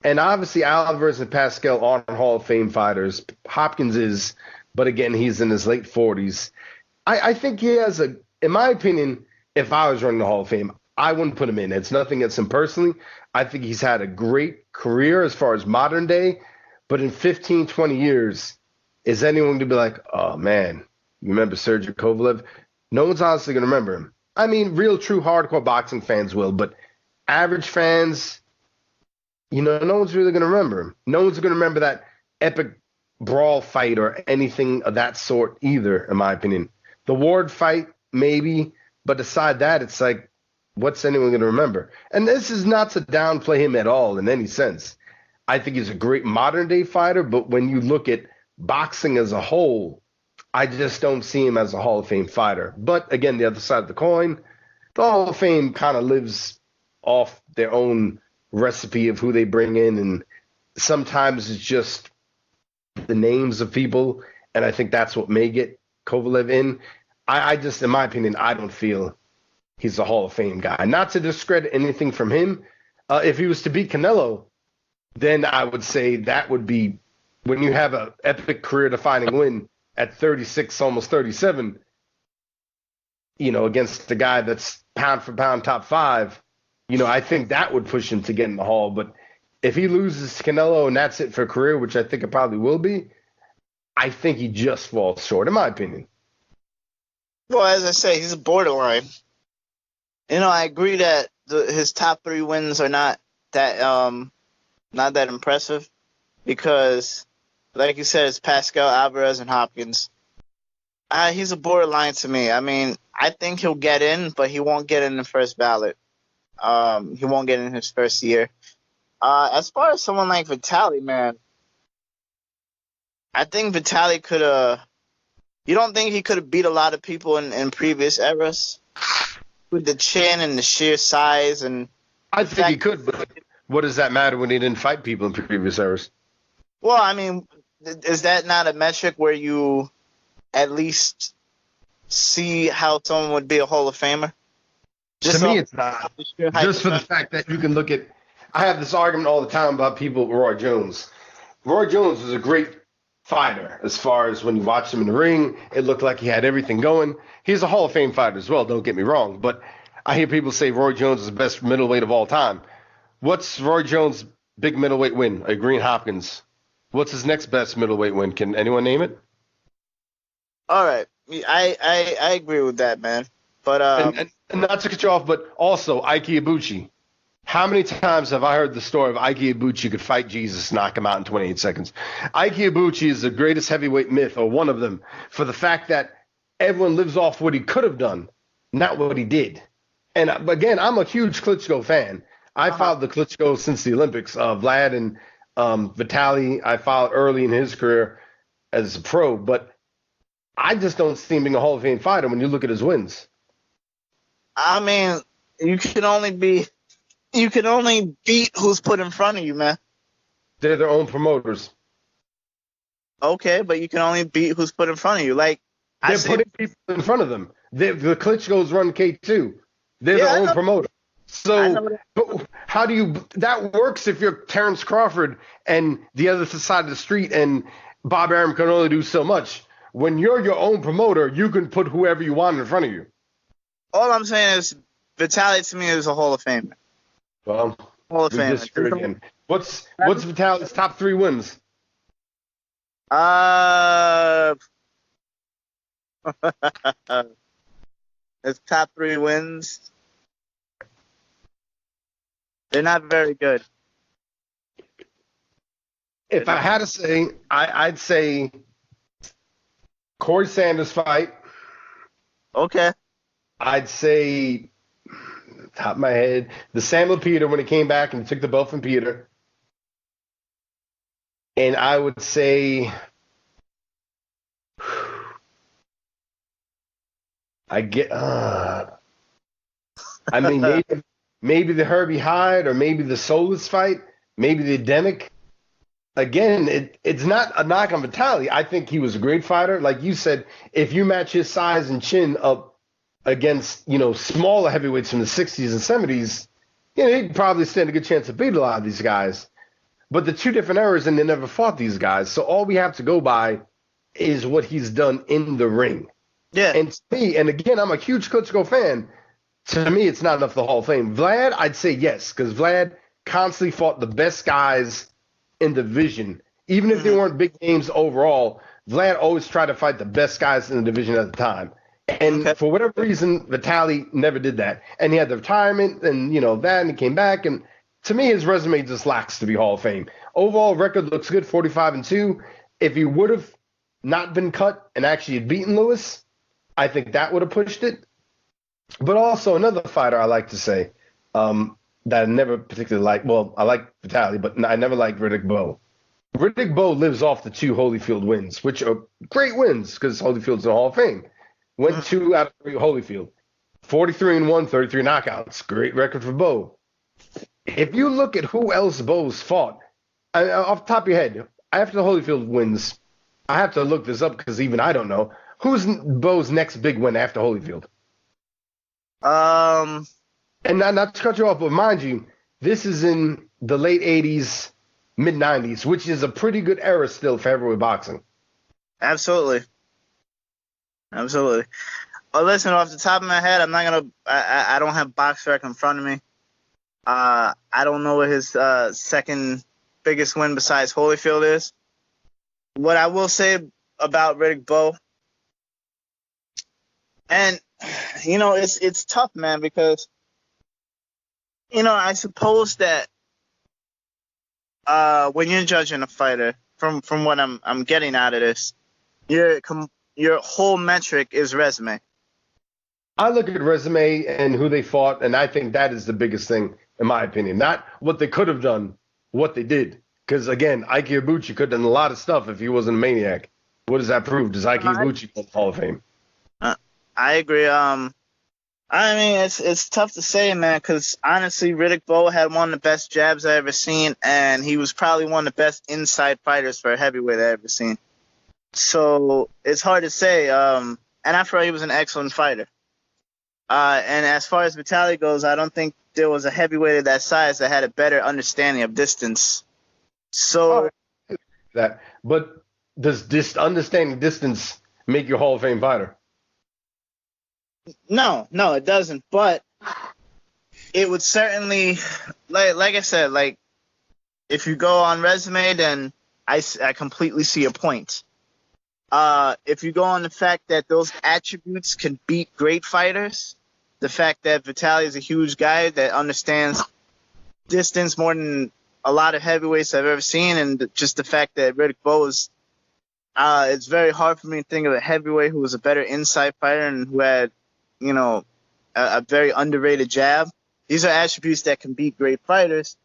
And obviously Alvarez and Pascal aren't Hall of Fame fighters. Hopkins is, but again, he's in his late 40s. I think he has in my opinion, if I was running the Hall of Fame, I wouldn't put him in. It's nothing against him personally. I think he's had a great career as far as modern day, but in 15, 20 years, is anyone going to be like, oh man, you remember Sergey Kovalev? No one's honestly going to remember him. I mean, real, true, hardcore boxing fans will, but average fans, no one's really going to remember him. No one's going to remember that epic brawl fight or anything of that sort either, in my opinion. The Ward fight, maybe, but aside that, it's like what's anyone going to remember? And this is not to downplay him at all in any sense. I think he's a great modern day fighter, but when you look at boxing as a whole, I just don't see him as a Hall of Fame fighter. But again, the other side of the coin, the Hall of Fame kind of lives off their own recipe of who they bring in, and sometimes it's just the names of people, and I think that's what may get Kovalev in. I just, in my opinion, I don't feel he's a Hall of Fame guy. Not to discredit anything from him. If he was to beat Canelo, then I would say that would be, when you have an epic career-defining win at 36, almost 37, against the guy that's pound for pound top 5, I think that would push him to get in the Hall. But if he loses to Canelo and that's it for a career, which I think it probably will be, I think he just falls short, in my opinion. Well, as I say, he's a borderline. I agree that his top 3 wins are not that impressive because, like you said, it's Pascal, Alvarez, and Hopkins. He's a borderline to me. I mean, I think he'll get in, but he won't get in the first ballot. He won't get in his first year. As far as someone like Vitaly, man, I think Vitaly could have. You don't think he could have beat a lot of people in previous eras with the chin and the sheer size? And I think he could, but what does that matter when he didn't fight people in previous eras? Well, I mean, is that not a metric where you at least see how someone would be a Hall of Famer? To me, it's not. Just for the fact that you can look at – I have this argument all the time about people with Roy Jones. Roy Jones was a great fighter as far as when you watched him in the ring. It looked like he had everything going. He's a Hall of Fame fighter as well, don't get me wrong. But I hear people say Roy Jones is the best middleweight of all time. What's Roy Jones' big middleweight win? A Green Hopkins. What's his next best middleweight win? Can anyone name it? All right. I agree with that, man. But and not to cut you off, but also Ike Ibuchi. How many times have I heard the story of Ike Ibuchi could fight Jesus, knock him out in 28 seconds? Ike Ibuchi is the greatest heavyweight myth, or one of them, for the fact that everyone lives off what he could have done, not what he did. And again, I'm a huge Klitschko fan. I followed the Klitschko since the Olympics. Vlad and Vitaly, I followed early in his career as a pro, but I just don't see him being a Hall of Fame fighter when you look at his wins. I mean, you can only beat who's put in front of you, man. They're their own promoters. Okay, but you can only beat who's put in front of you. Like they're putting people in front of them. The Klitschko's run K2. They're their own promoter. So how do you – that works if you're Terrence Crawford and the other side of the street and Bob Arum can only do so much. When you're your own promoter, you can put whoever you want in front of you. All I'm saying is Vitaly to me is a Hall of Famer. Well, Hall of Famer. Again. What's Vitaly's top 3 wins? His top 3 wins. They're not very good. If I had to say, I'd say Corey Sanders fight. Okay. I'd say, top of my head, the Samuel Peter when he came back and took the belt from Peter. And I would say, maybe the Herbie Hyde or maybe the Solis fight, maybe the Demick. Again, it's not a knock on Vitaly. I think he was a great fighter. Like you said, if you match his size and chin up against, smaller heavyweights from the 60s and 70s, he'd probably stand a good chance to beat a lot of these guys. But the 2 different eras, and they never fought these guys. So all we have to go by is what he's done in the ring. Yeah. And to me, and again, I'm a huge Klitschko fan. To me, it's not enough for the Hall of Fame. Vlad, I'd say yes, because Vlad constantly fought the best guys in the division. Even if they weren't big names overall, Vlad always tried to fight the best guys in the division at the time. And for whatever reason, Vitaly never did that. And he had the retirement and, that, and he came back. And to me, his resume just lacks to be Hall of Fame. Overall record looks good, 45-2. If he would have not been cut and actually had beaten Lewis, I think that would have pushed it. But also another fighter I like to say that I never particularly liked. Well, I like Vitaly, but I never liked Riddick Bowe. Riddick Bowe lives off the 2 Holyfield wins, which are great wins because Holyfield's in the Hall of Fame. Went 2 out of 3 Holyfield. 43-1, 33 knockouts. Great record for Bowe. If you look at who else Bowe's fought, off the top of your head, after the Holyfield wins, I have to look this up because even I don't know. Who's Bowe's next big win after Holyfield? And not to cut you off, but mind you, this is in the late 80s, mid 90s, which is a pretty good era still for heavyweight boxing. Absolutely. Oh, listen, off the top of my head, I don't have BoxRec in front of me. I don't know what his second biggest win besides Holyfield is. What I will say about Riddick Bowe, and it's tough, man, because I suppose that when you're judging a fighter, from what I'm getting out of this, your whole metric is resume. I look at resume and who they fought, and I think that is the biggest thing, in my opinion. Not what they could have done, what they did. Because, again, Ike Ibuchi could have done a lot of stuff if he wasn't a maniac. What does that prove? Does Ike Ibuchi go to the Hall of Fame? I agree. I mean, it's tough to say, man, because, honestly, Riddick Bowe had one of the best jabs I ever seen, and he was probably one of the best inside fighters for a heavyweight I ever seen. So it's hard to say. And after all, he was an excellent fighter. And as far as Vitaly goes, I don't think there was a heavyweight of that size that had a better understanding of distance. So but does this understanding distance make you a Hall of Fame fighter? No, it doesn't. But it would certainly, like I said, like if you go on resume, then I completely see a point. If you go on the fact that those attributes can beat great fighters, the fact that Vitaly is a huge guy that understands distance more than a lot of heavyweights I've ever seen, and just the fact that Riddick Bowe is, it's very hard for me to think of a heavyweight who was a better inside fighter and who had, a very underrated jab. These are attributes that can beat great fighters.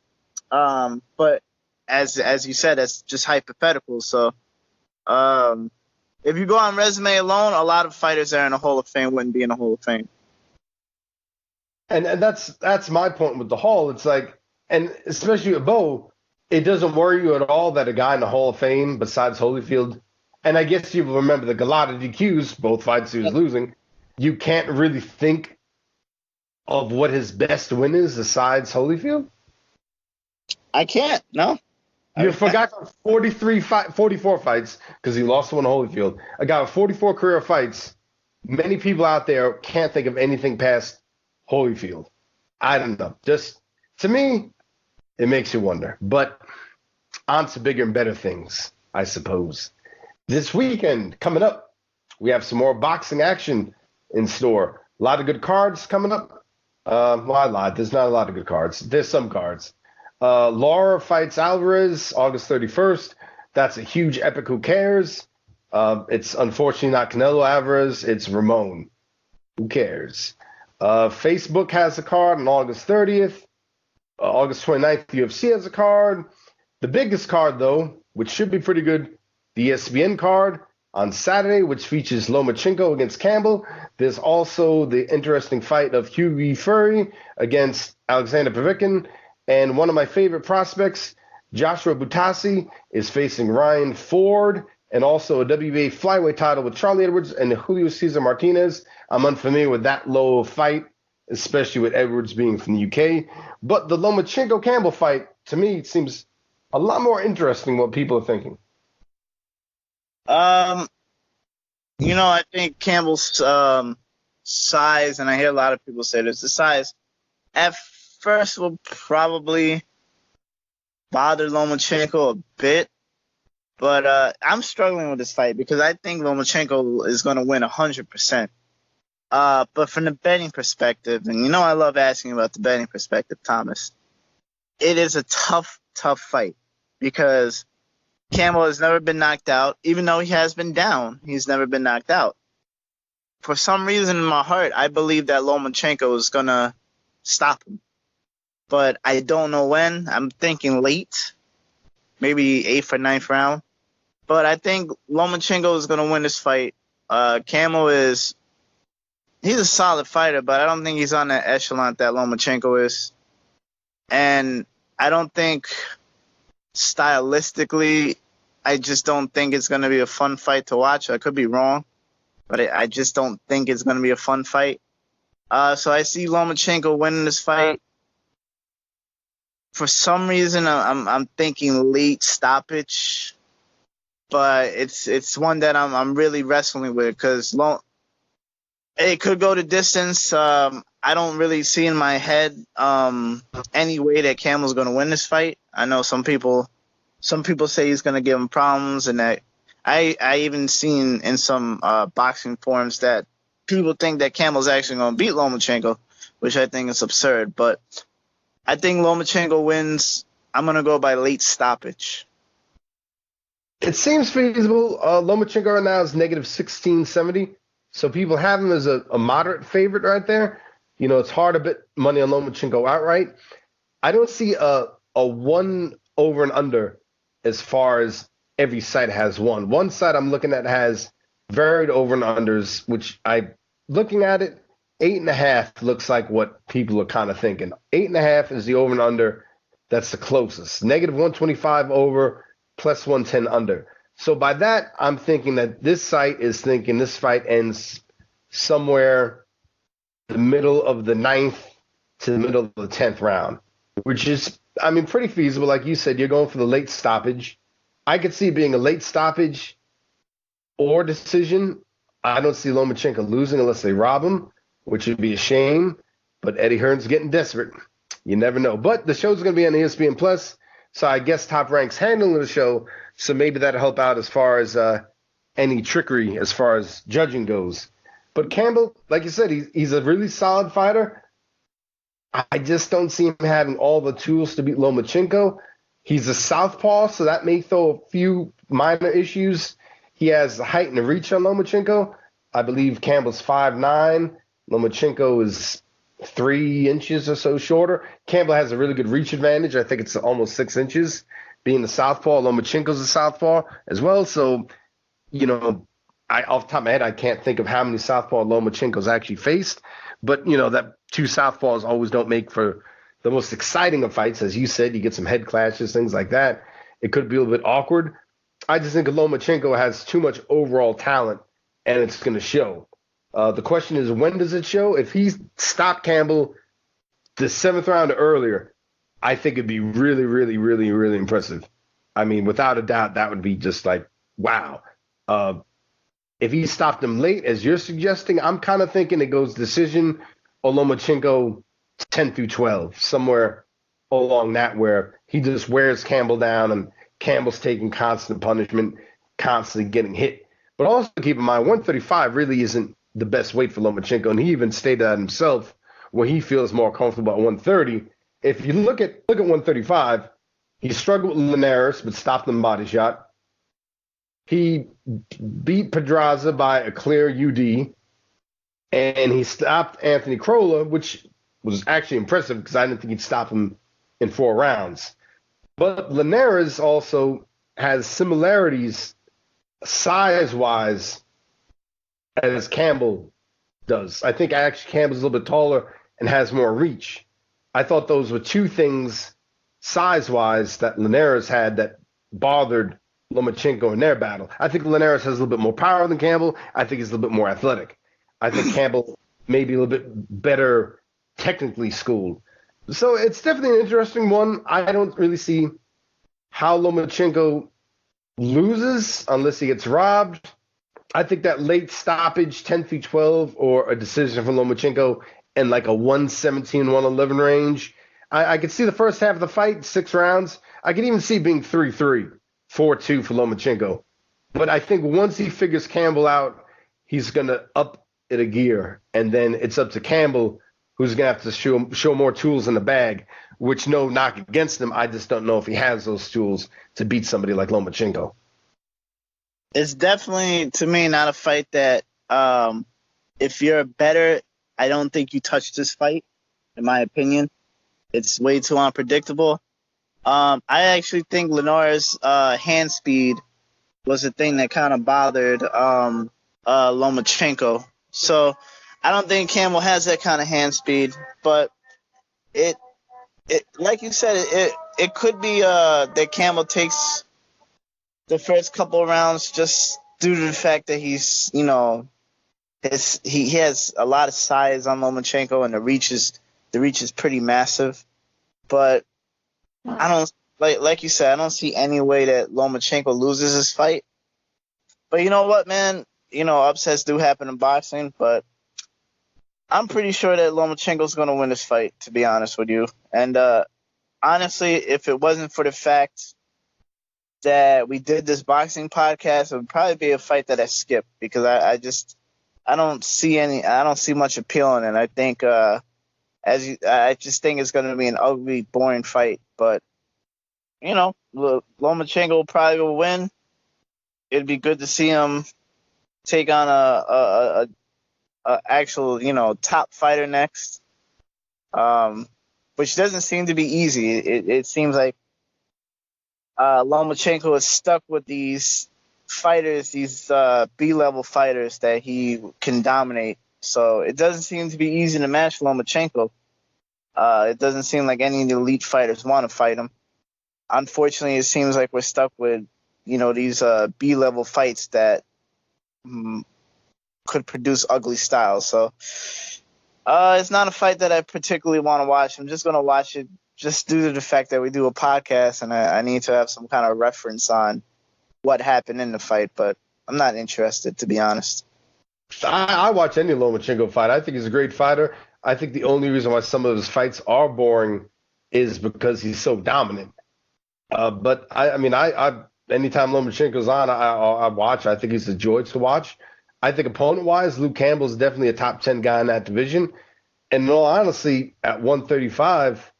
But as you said, that's just hypothetical. So, if you go on resume alone, a lot of fighters that are in the Hall of Fame wouldn't be in the Hall of Fame. And that's my point with the Hall. It's like, and especially with Bowe, it doesn't worry you at all that a guy in the Hall of Fame besides Holyfield, and I guess you remember the Galata DQs, both fights he was losing, you can't really think of what his best win is besides Holyfield? I can't, no. You forgot 44 fights because he lost one to Holyfield. A guy with 44 career fights, many people out there can't think of anything past Holyfield. I don't know. Just, to me, it makes you wonder. But on to bigger and better things, I suppose. This weekend, coming up, we have some more boxing action in store. A lot of good cards coming up. Well, I lied. There's not a lot of good cards. There's some cards. Laura fights Alvarez August 31st. That's a huge epic. Who cares? It's unfortunately not Canelo Alvarez. It's Ramon. Who cares? Facebook has a card on August 30th. August 29th, UFC has a card. The biggest card, though, which should be pretty good, the ESPN card on Saturday, which features Lomachenko against Campbell. There's also the interesting fight of Hughie Fury against Alexander Povetkin. And one of my favorite prospects, Joshua Butasi, is facing Ryan Ford, and also a WBA flyweight title with Charlie Edwards and Julio Cesar Martinez. I'm unfamiliar with that low fight, especially with Edwards being from the UK. But the Lomachenko-Campbell fight, to me, seems a lot more interesting than what people are thinking. I think Campbell's size, and I hear a lot of people say this, the size at first will probably bother Lomachenko a bit, but I'm struggling with this fight because I think Lomachenko is going to win 100%. But from the betting perspective, and I love asking about the betting perspective, Thomas, it is a tough fight because Campbell has never been knocked out. Even though he has been down, he's never been knocked out. for some reason in my heart, I believe that Lomachenko is going to stop him. But I don't know when. I'm thinking late, maybe 8th or 9th round. But I think Lomachenko is going to win this fight. Campbell he's a solid fighter, but I don't think he's on that echelon that Lomachenko is. And I don't think stylistically, I just don't think it's going to be a fun fight to watch. I could be wrong, but I just don't think it's going to be a fun fight. So I see Lomachenko winning this fight. For some reason, I'm thinking late stoppage, but it's one that I'm really wrestling with because it could go the distance. I don't really see in my head any way that Campbell's going to win this fight. I know some people say he's going to give him problems, and that I even seen in some boxing forums that people think that Campbell's actually going to beat Lomachenko, which I think is absurd. But I think Lomachenko wins. I'm going to go by late stoppage. It seems feasible. Lomachenko right now is negative 1670. So people have him as a moderate favorite right there. You know, it's hard to bet money on Lomachenko outright. I don't see a one over and under as far as every site has one. One site I'm looking at has varied over and unders, which looking at it, 8.5 looks like what people are kind of thinking. 8.5 is the over and under. That's the closest. Negative 125 over, plus 110 under. So by that, I'm thinking that this site is thinking this fight ends somewhere the middle of the 9th to the middle of the 10th round, which is, I mean, pretty feasible. Like you said, you're going for the late stoppage. I could see it being a late stoppage or decision. I don't see Lomachenko losing unless they rob him, which would be a shame. But Eddie Hearn's getting desperate. You never know. But the show's going to be on ESPN Plus, so I guess Top Rank's handling the show, so maybe that'll help out as far as any trickery as far as judging goes. But Campbell, like you said, he's a really solid fighter. I just don't see him having all the tools to beat Lomachenko. He's a southpaw, so that may throw a few minor issues. He has the height and the reach on Lomachenko. I believe Campbell's 5'9". Lomachenko is 3 inches or so shorter. Campbell has a really good reach advantage. I think it's almost 6 inches. Being the southpaw, Lomachenko's a southpaw as well. So, you know, off the top of my head, I can't think of how many southpaw Lomachenko's actually faced. But, you know, that two southpaws always don't make for the most exciting of fights. As you said, you get some head clashes, things like that. It could be a little bit awkward. I just think Lomachenko has too much overall talent, and it's going to show. The question is, when does it show? If he stopped Campbell the 7th round or earlier, I think it'd be really, really, really, really impressive. I mean, without a doubt, that would be just like, wow. If he stopped him late, as you're suggesting, I'm kind of thinking it goes decision or Lomachenko 10 through 12, somewhere along that where he just wears Campbell down and Campbell's taking constant punishment, constantly getting hit. But also keep in mind, 135 really isn't the best weight for Lomachenko, and he even stated that himself where he feels more comfortable at 130. If you look at 135, he struggled with Linares but stopped him body shot. He beat Pedraza by a clear UD, and he stopped Anthony Crolla, which was actually impressive because I didn't think he'd stop him in 4 rounds. But Linares also has similarities size-wise as Campbell does. I think actually Campbell's a little bit taller and has more reach. I thought those were two things size-wise that Linares had that bothered Lomachenko in their battle. I think Linares has a little bit more power than Campbell. I think he's a little bit more athletic. I think Campbell may be a little bit better technically schooled. So it's definitely an interesting one. I don't really see how Lomachenko loses unless he gets robbed. I think that late stoppage, 10 through 12, or a decision from Lomachenko in like a 117, 111 range. I could see the first half of the fight, 6 rounds. I could even see it being 3-3, 4-2 for Lomachenko. But I think once he figures Campbell out, he's going to up it a gear. And then it's up to Campbell, who's going to have to show more tools in the bag, which no knock against him. I just don't know if he has those tools to beat somebody like Lomachenko. It's definitely, to me, not a fight that if you're better, I don't think you touch this fight, in my opinion. It's way too unpredictable. I actually think Lenore's hand speed was the thing that kind of bothered Lomachenko. So I don't think Campbell has that kind of hand speed, but it like you said, it could be that Campbell takes the first couple of rounds just due to the fact that he's, he has a lot of size on Lomachenko, and the reach is pretty massive. But I don't like you said, I don't see any way that Lomachenko loses this fight. But you know what, man? Upsets do happen in boxing, but I'm pretty sure that Lomachenko's going to win this fight, to be honest with you. And honestly, if it wasn't for the fact that we did this boxing podcast, it would probably be a fight that I skipped, because I don't see much appeal in it. I think I just think it's going to be an ugly, boring fight. But Lomachenko probably will win. It'd be good to see him take on a actual top fighter next, which doesn't seem to be easy. It seems like Lomachenko is stuck with these fighters, these B-level fighters that he can dominate. So it doesn't seem to be easy to match Lomachenko. It doesn't seem like any of the elite fighters want to fight him. Unfortunately, it seems like we're stuck with these B-level fights that could produce ugly styles. So it's not a fight that I particularly want to watch. I'm just going to watch it just due to the fact that we do a podcast, and I need to have some kind of reference on what happened in the fight. But I'm not interested, to be honest. I watch any Lomachenko fight. I think he's a great fighter. I think the only reason why some of his fights are boring is because he's so dominant. But I mean, anytime Lomachenko's on, I watch. I think he's a joy to watch. I think opponent-wise, Luke Campbell's definitely a top 10 guy in that division. And in all honesty, at 135,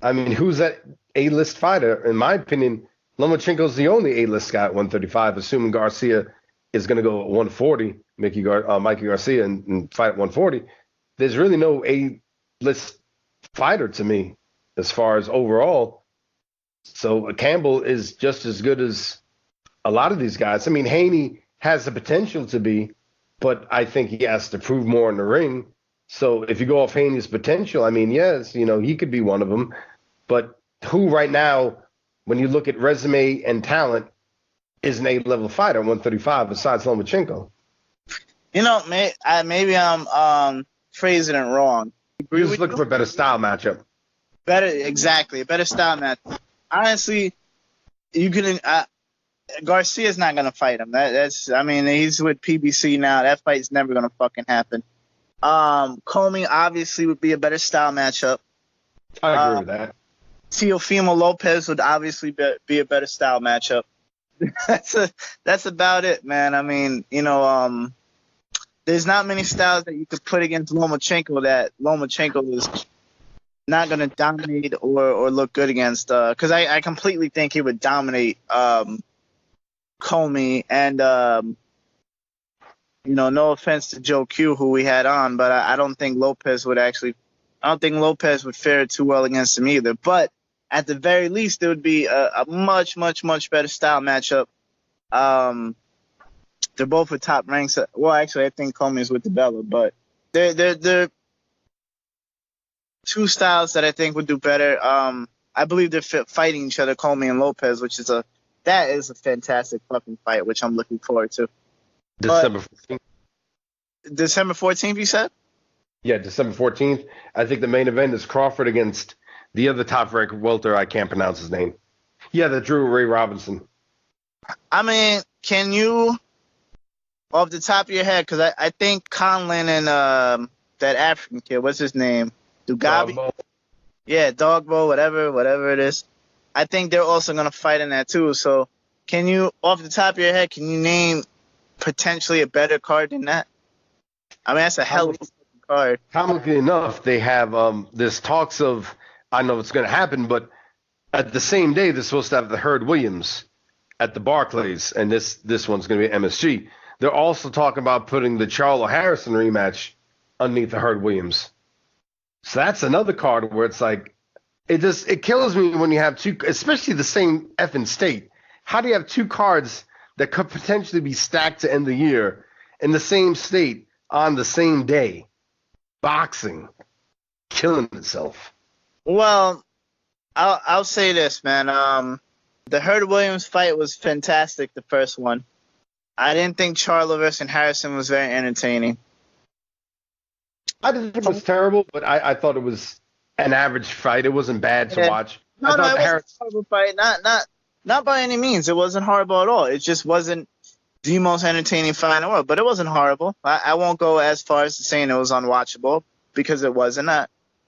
I mean, who's that A-list fighter? In my opinion, Lomachenko's the only A-list guy at 135, assuming Garcia is going to go at 140, Mikey Garcia, and fight at 140. There's really no A-list fighter to me as far as overall. So Campbell is just as good as a lot of these guys. I mean, Haney has the potential to be, but I think he has to prove more in the ring. So if you go off Haney's potential, I mean, yes, he could be one of them. But who right now, when you look at resume and talent, is an A-level fighter at 135 besides Lomachenko? Maybe I'm phrasing it wrong. You're just looking for a better style matchup. Exactly, a better style matchup. Honestly, you can. Garcia's not gonna fight him. He's with PBC now. That fight's never gonna fucking happen. Comey obviously would be a better style matchup. I agree with that. Teofimo Lopez would obviously be a better style matchup. That's about it, man. I mean, there's not many styles that you could put against Lomachenko that Lomachenko is not going to dominate or look good against. Because I completely think he would dominate Comey. And, no offense to Joe Q, who we had on, but I don't think Lopez would fare too well against him either. But at the very least, it would be a much, much, much better style matchup. They're both with top ranks. Well, actually, I think Comey is with DeBella, but they're two styles that I think would do better. I believe they're fighting each other, Comey and Lopez, that is a fantastic fucking fight, which I'm looking forward to. December 14th. December 14th, you said? Yeah, December 14th. I think the main event is Crawford against the other top-ranked welter. I can't pronounce his name. Yeah, the Drew Ray Robinson. I mean, can you, off the top of your head, because I think Conlon and that African kid, what's his name? Dugabi? Dogbo. Yeah, Dogbo, whatever it is. I think they're also going to fight in that too. So can you, off the top of your head, can you name potentially a better card than that? I mean, that's a hell of a card. Comically enough, they have there's talks of, I know it's going to happen, but at the same day, they're supposed to have the Hurd Williams at the Barclays, and this one's going to be MSG. they're also talking about putting the Charlo Harrison rematch underneath the Hurd Williams. So that's another card where it's like, it kills me when you have two, especially the same effing state. How do you have two cards that could potentially be stacked to end the year in the same state on the same day? Boxing, killing itself. Well, I'll say this, man. The Hurd Williams fight was fantastic, the first one. I didn't think Charlo versus Harrison was very entertaining. I didn't think it was terrible, but I thought it was an average fight. It wasn't bad to watch. No, it wasn't a horrible fight. Not by any means. It wasn't horrible at all. It just wasn't the most entertaining fight in the world. But it wasn't horrible. I won't go as far as saying it was unwatchable because it wasn't.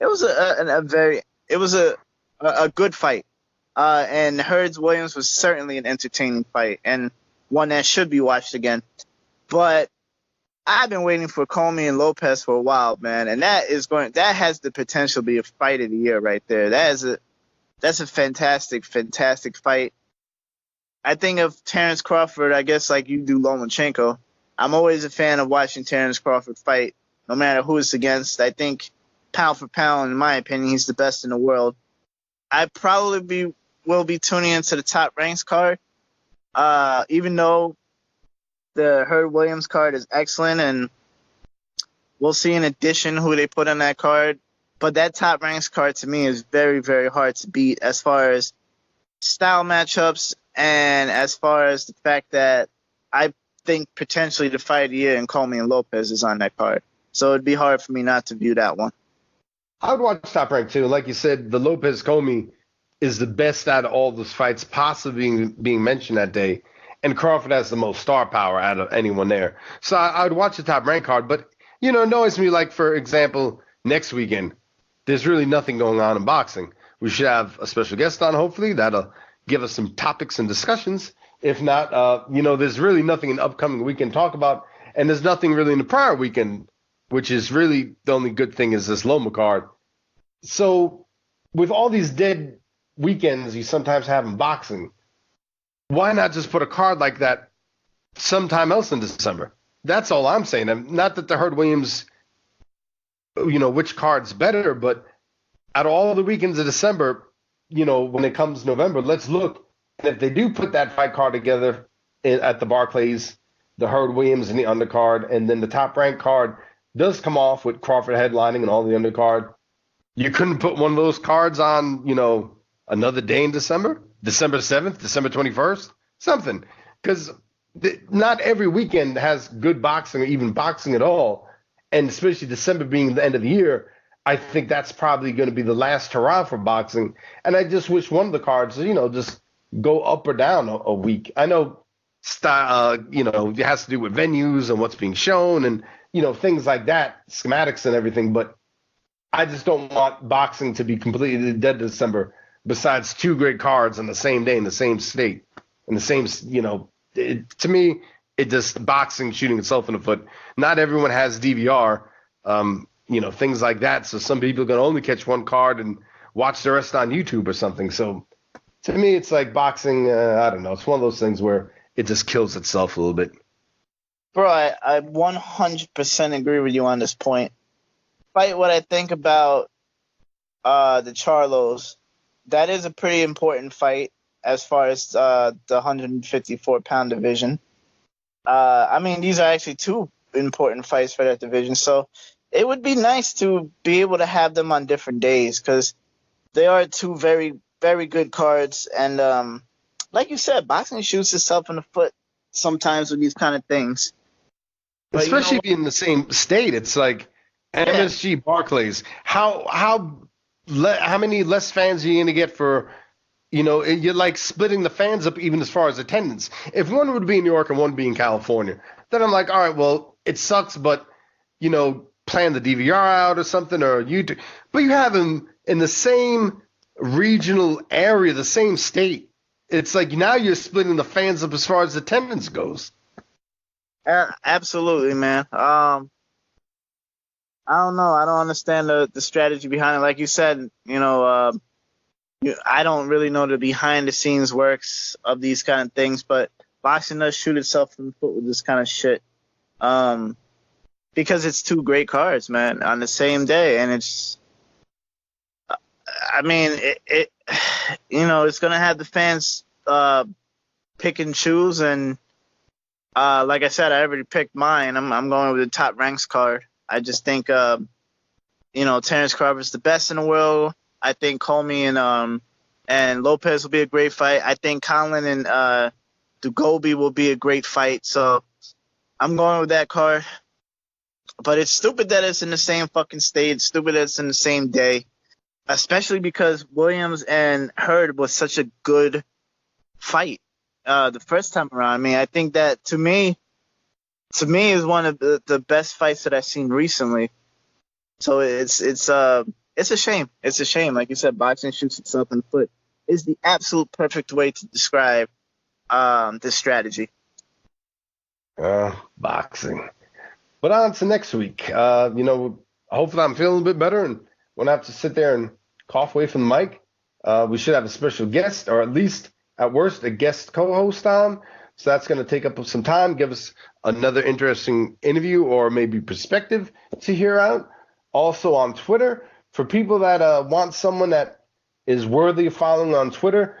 It was a good fight. And Hurd Williams was certainly an entertaining fight and one that should be watched again. But I've been waiting for Comey and Lopez for a while, man, and that has the potential to be a fight of the year right there. That's a fantastic fight. I think of Terrence Crawford, I guess like you do Lomachenko. I'm always a fan of watching Terrence Crawford fight, no matter who it's against. I think pound for pound, in my opinion, he's the best in the world. I probably will be tuning into the Top Ranks card, even though the Hurd Williams card is excellent, and we'll see in addition who they put on that card. But that Top Ranks card to me is very, very hard to beat as far as style matchups and as far as the fact that I think potentially the fight of the year in Comey and Lopez is on that card. So it'd be hard for me not to view that one. I would watch Top Rank too. Like you said, the Lopez Comey is the best out of all those fights possibly being mentioned that day. And Crawford has the most star power out of anyone there. So I would watch the Top Rank card. But, it annoys me, like, for example, next weekend, there's really nothing going on in boxing. We should have a special guest on, hopefully. That'll give us some topics and discussions. If not, there's really nothing in the upcoming weekend to talk about. And there's nothing really in the prior weekend, which is really the only good thing is this Loma card. So with all these dead weekends you sometimes have in boxing, why not just put a card like that sometime else in December? That's all I'm saying. Not that the Hurd Williams, which card's better, but out of all the weekends of December, when it comes November, let's look. And if they do put that fight card together at the Barclays, the Hurd Williams in the undercard, and then the Top Rank card does come off with Crawford headlining and all the undercard, you couldn't put one of those cards on, another day in December? December 7th, December 21st, something. Because not every weekend has good boxing or even boxing at all. And especially December being the end of the year, I think that's probably going to be the last hurrah for boxing. And I just wish one of the cards, just go up or down a week. I know, it has to do with venues and what's being shown and, things like that, schematics and everything. But I just don't want boxing to be completely dead in December. Besides two great cards on the same day in the same state, in the same, to me, it just boxing shooting itself in the foot. Not everyone has DVR, things like that. So some people can only catch one card and watch the rest on YouTube or something. So to me, it's like boxing. I don't know. It's one of those things where it just kills itself a little bit. Bro, I 100% agree with you on this point. Despite what I think about the Charlos, that is a pretty important fight as far as the 154-pound division. These are actually two important fights for that division. So it would be nice to be able to have them on different days because they are two very, very good cards. And like you said, boxing shoots itself in the foot sometimes with these kind of things. But, especially being in the same state. It's like MSG Barclays. How many less fans are you going to get for, you're like splitting the fans up even as far as attendance. If one would be in New York and one be in California, then I'm like, all right, well, it sucks, but, plan the DVR out or something or YouTube. But you have them in the same regional area, the same state. It's like now you're splitting the fans up as far as attendance goes. Absolutely, man. I don't know. I don't understand the strategy behind it. Like you said, I don't really know the behind the scenes works of these kind of things, but boxing does shoot itself in the foot with this kind of shit. Because it's two great cards, man, on the same day, and it's. I mean, it it's gonna have the fans pick and choose, and like I said, I already picked mine. I'm going with the top ranks card. I just think Terence Crawford's the best in the world. I think Comey and Lopez will be a great fight. I think Conlon and Dugobi will be a great fight. So I'm going with that card. But it's stupid that it's in the same fucking state. Stupid that it's in the same day. Especially because Williams and Hurd was such a good fight the first time around. I mean, I think that to me is one of the best fights that I've seen recently. So it's a shame. It's a shame. Like you said, boxing shoots itself in the foot. Is the absolute perfect way to describe this strategy. Boxing. But on to next week. Hopefully I'm feeling a bit better and won't have to sit there and cough away from the mic. We should have a special guest, or at least, at worst, a guest co-host on. So that's going to take up some time, give us another interesting interview or maybe perspective to hear out. Also on Twitter, for people that want someone that is worthy of following on Twitter,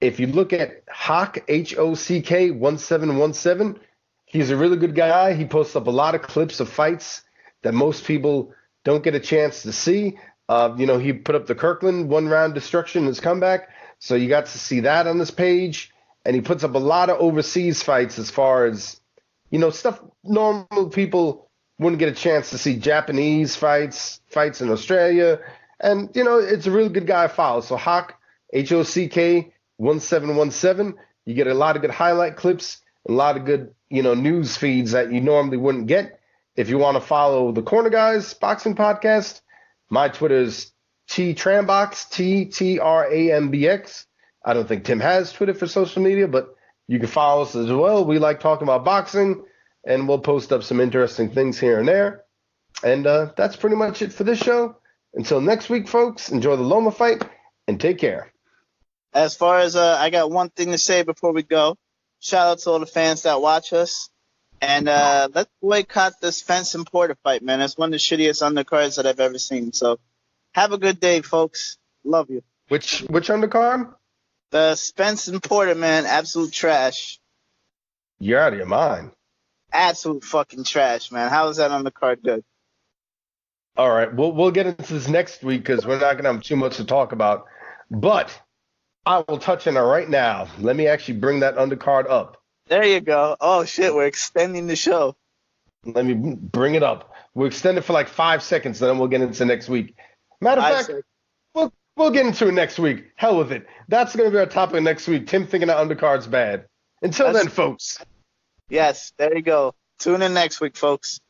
if you look at Hock, H-O-C-K 1717, he's a really good guy. He posts up a lot of clips of fights that most people don't get a chance to see. He put up the Kirkland one-round destruction in his comeback, so you got to see that on this page. And he puts up a lot of overseas fights as far as, stuff normal people wouldn't get a chance to see. Japanese fights in Australia. And, it's a really good guy to follow. So Hock, H-O-C-K 1717, you get a lot of good highlight clips, a lot of good, news feeds that you normally wouldn't get. If you want to follow the Corner Guys Boxing Podcast, my Twitter is TTRAMBOX, TTRAMBX. I don't think Tim has Twitter for social media, but you can follow us as well. We like talking about boxing, and we'll post up some interesting things here and there. And that's pretty much it for this show. Until next week, folks, enjoy the Loma fight, and take care. As far as I got one thing to say before we go. Shout out to all the fans that watch us. And let's boycott this Spence and Porter fight, man. It's one of the shittiest undercards that I've ever seen. So have a good day, folks. Love you. Which undercard? The Spence and Porter, man. Absolute trash. You're out of your mind. Absolute fucking trash, man. How is that undercard good? All right. We'll get into this next week because we're not going to have too much to talk about. But I will touch on it right now. Let me actually bring that undercard up. There you go. Oh, shit. We're extending the show. Let me bring it up. We'll extend it for like 5 seconds, then we'll get into next week. Matter of fact, we'll get into it next week. Hell with it. That's going to be our topic next week. Tim thinking that undercard's bad. Until then, folks. Yes, there you go. Tune in next week, folks.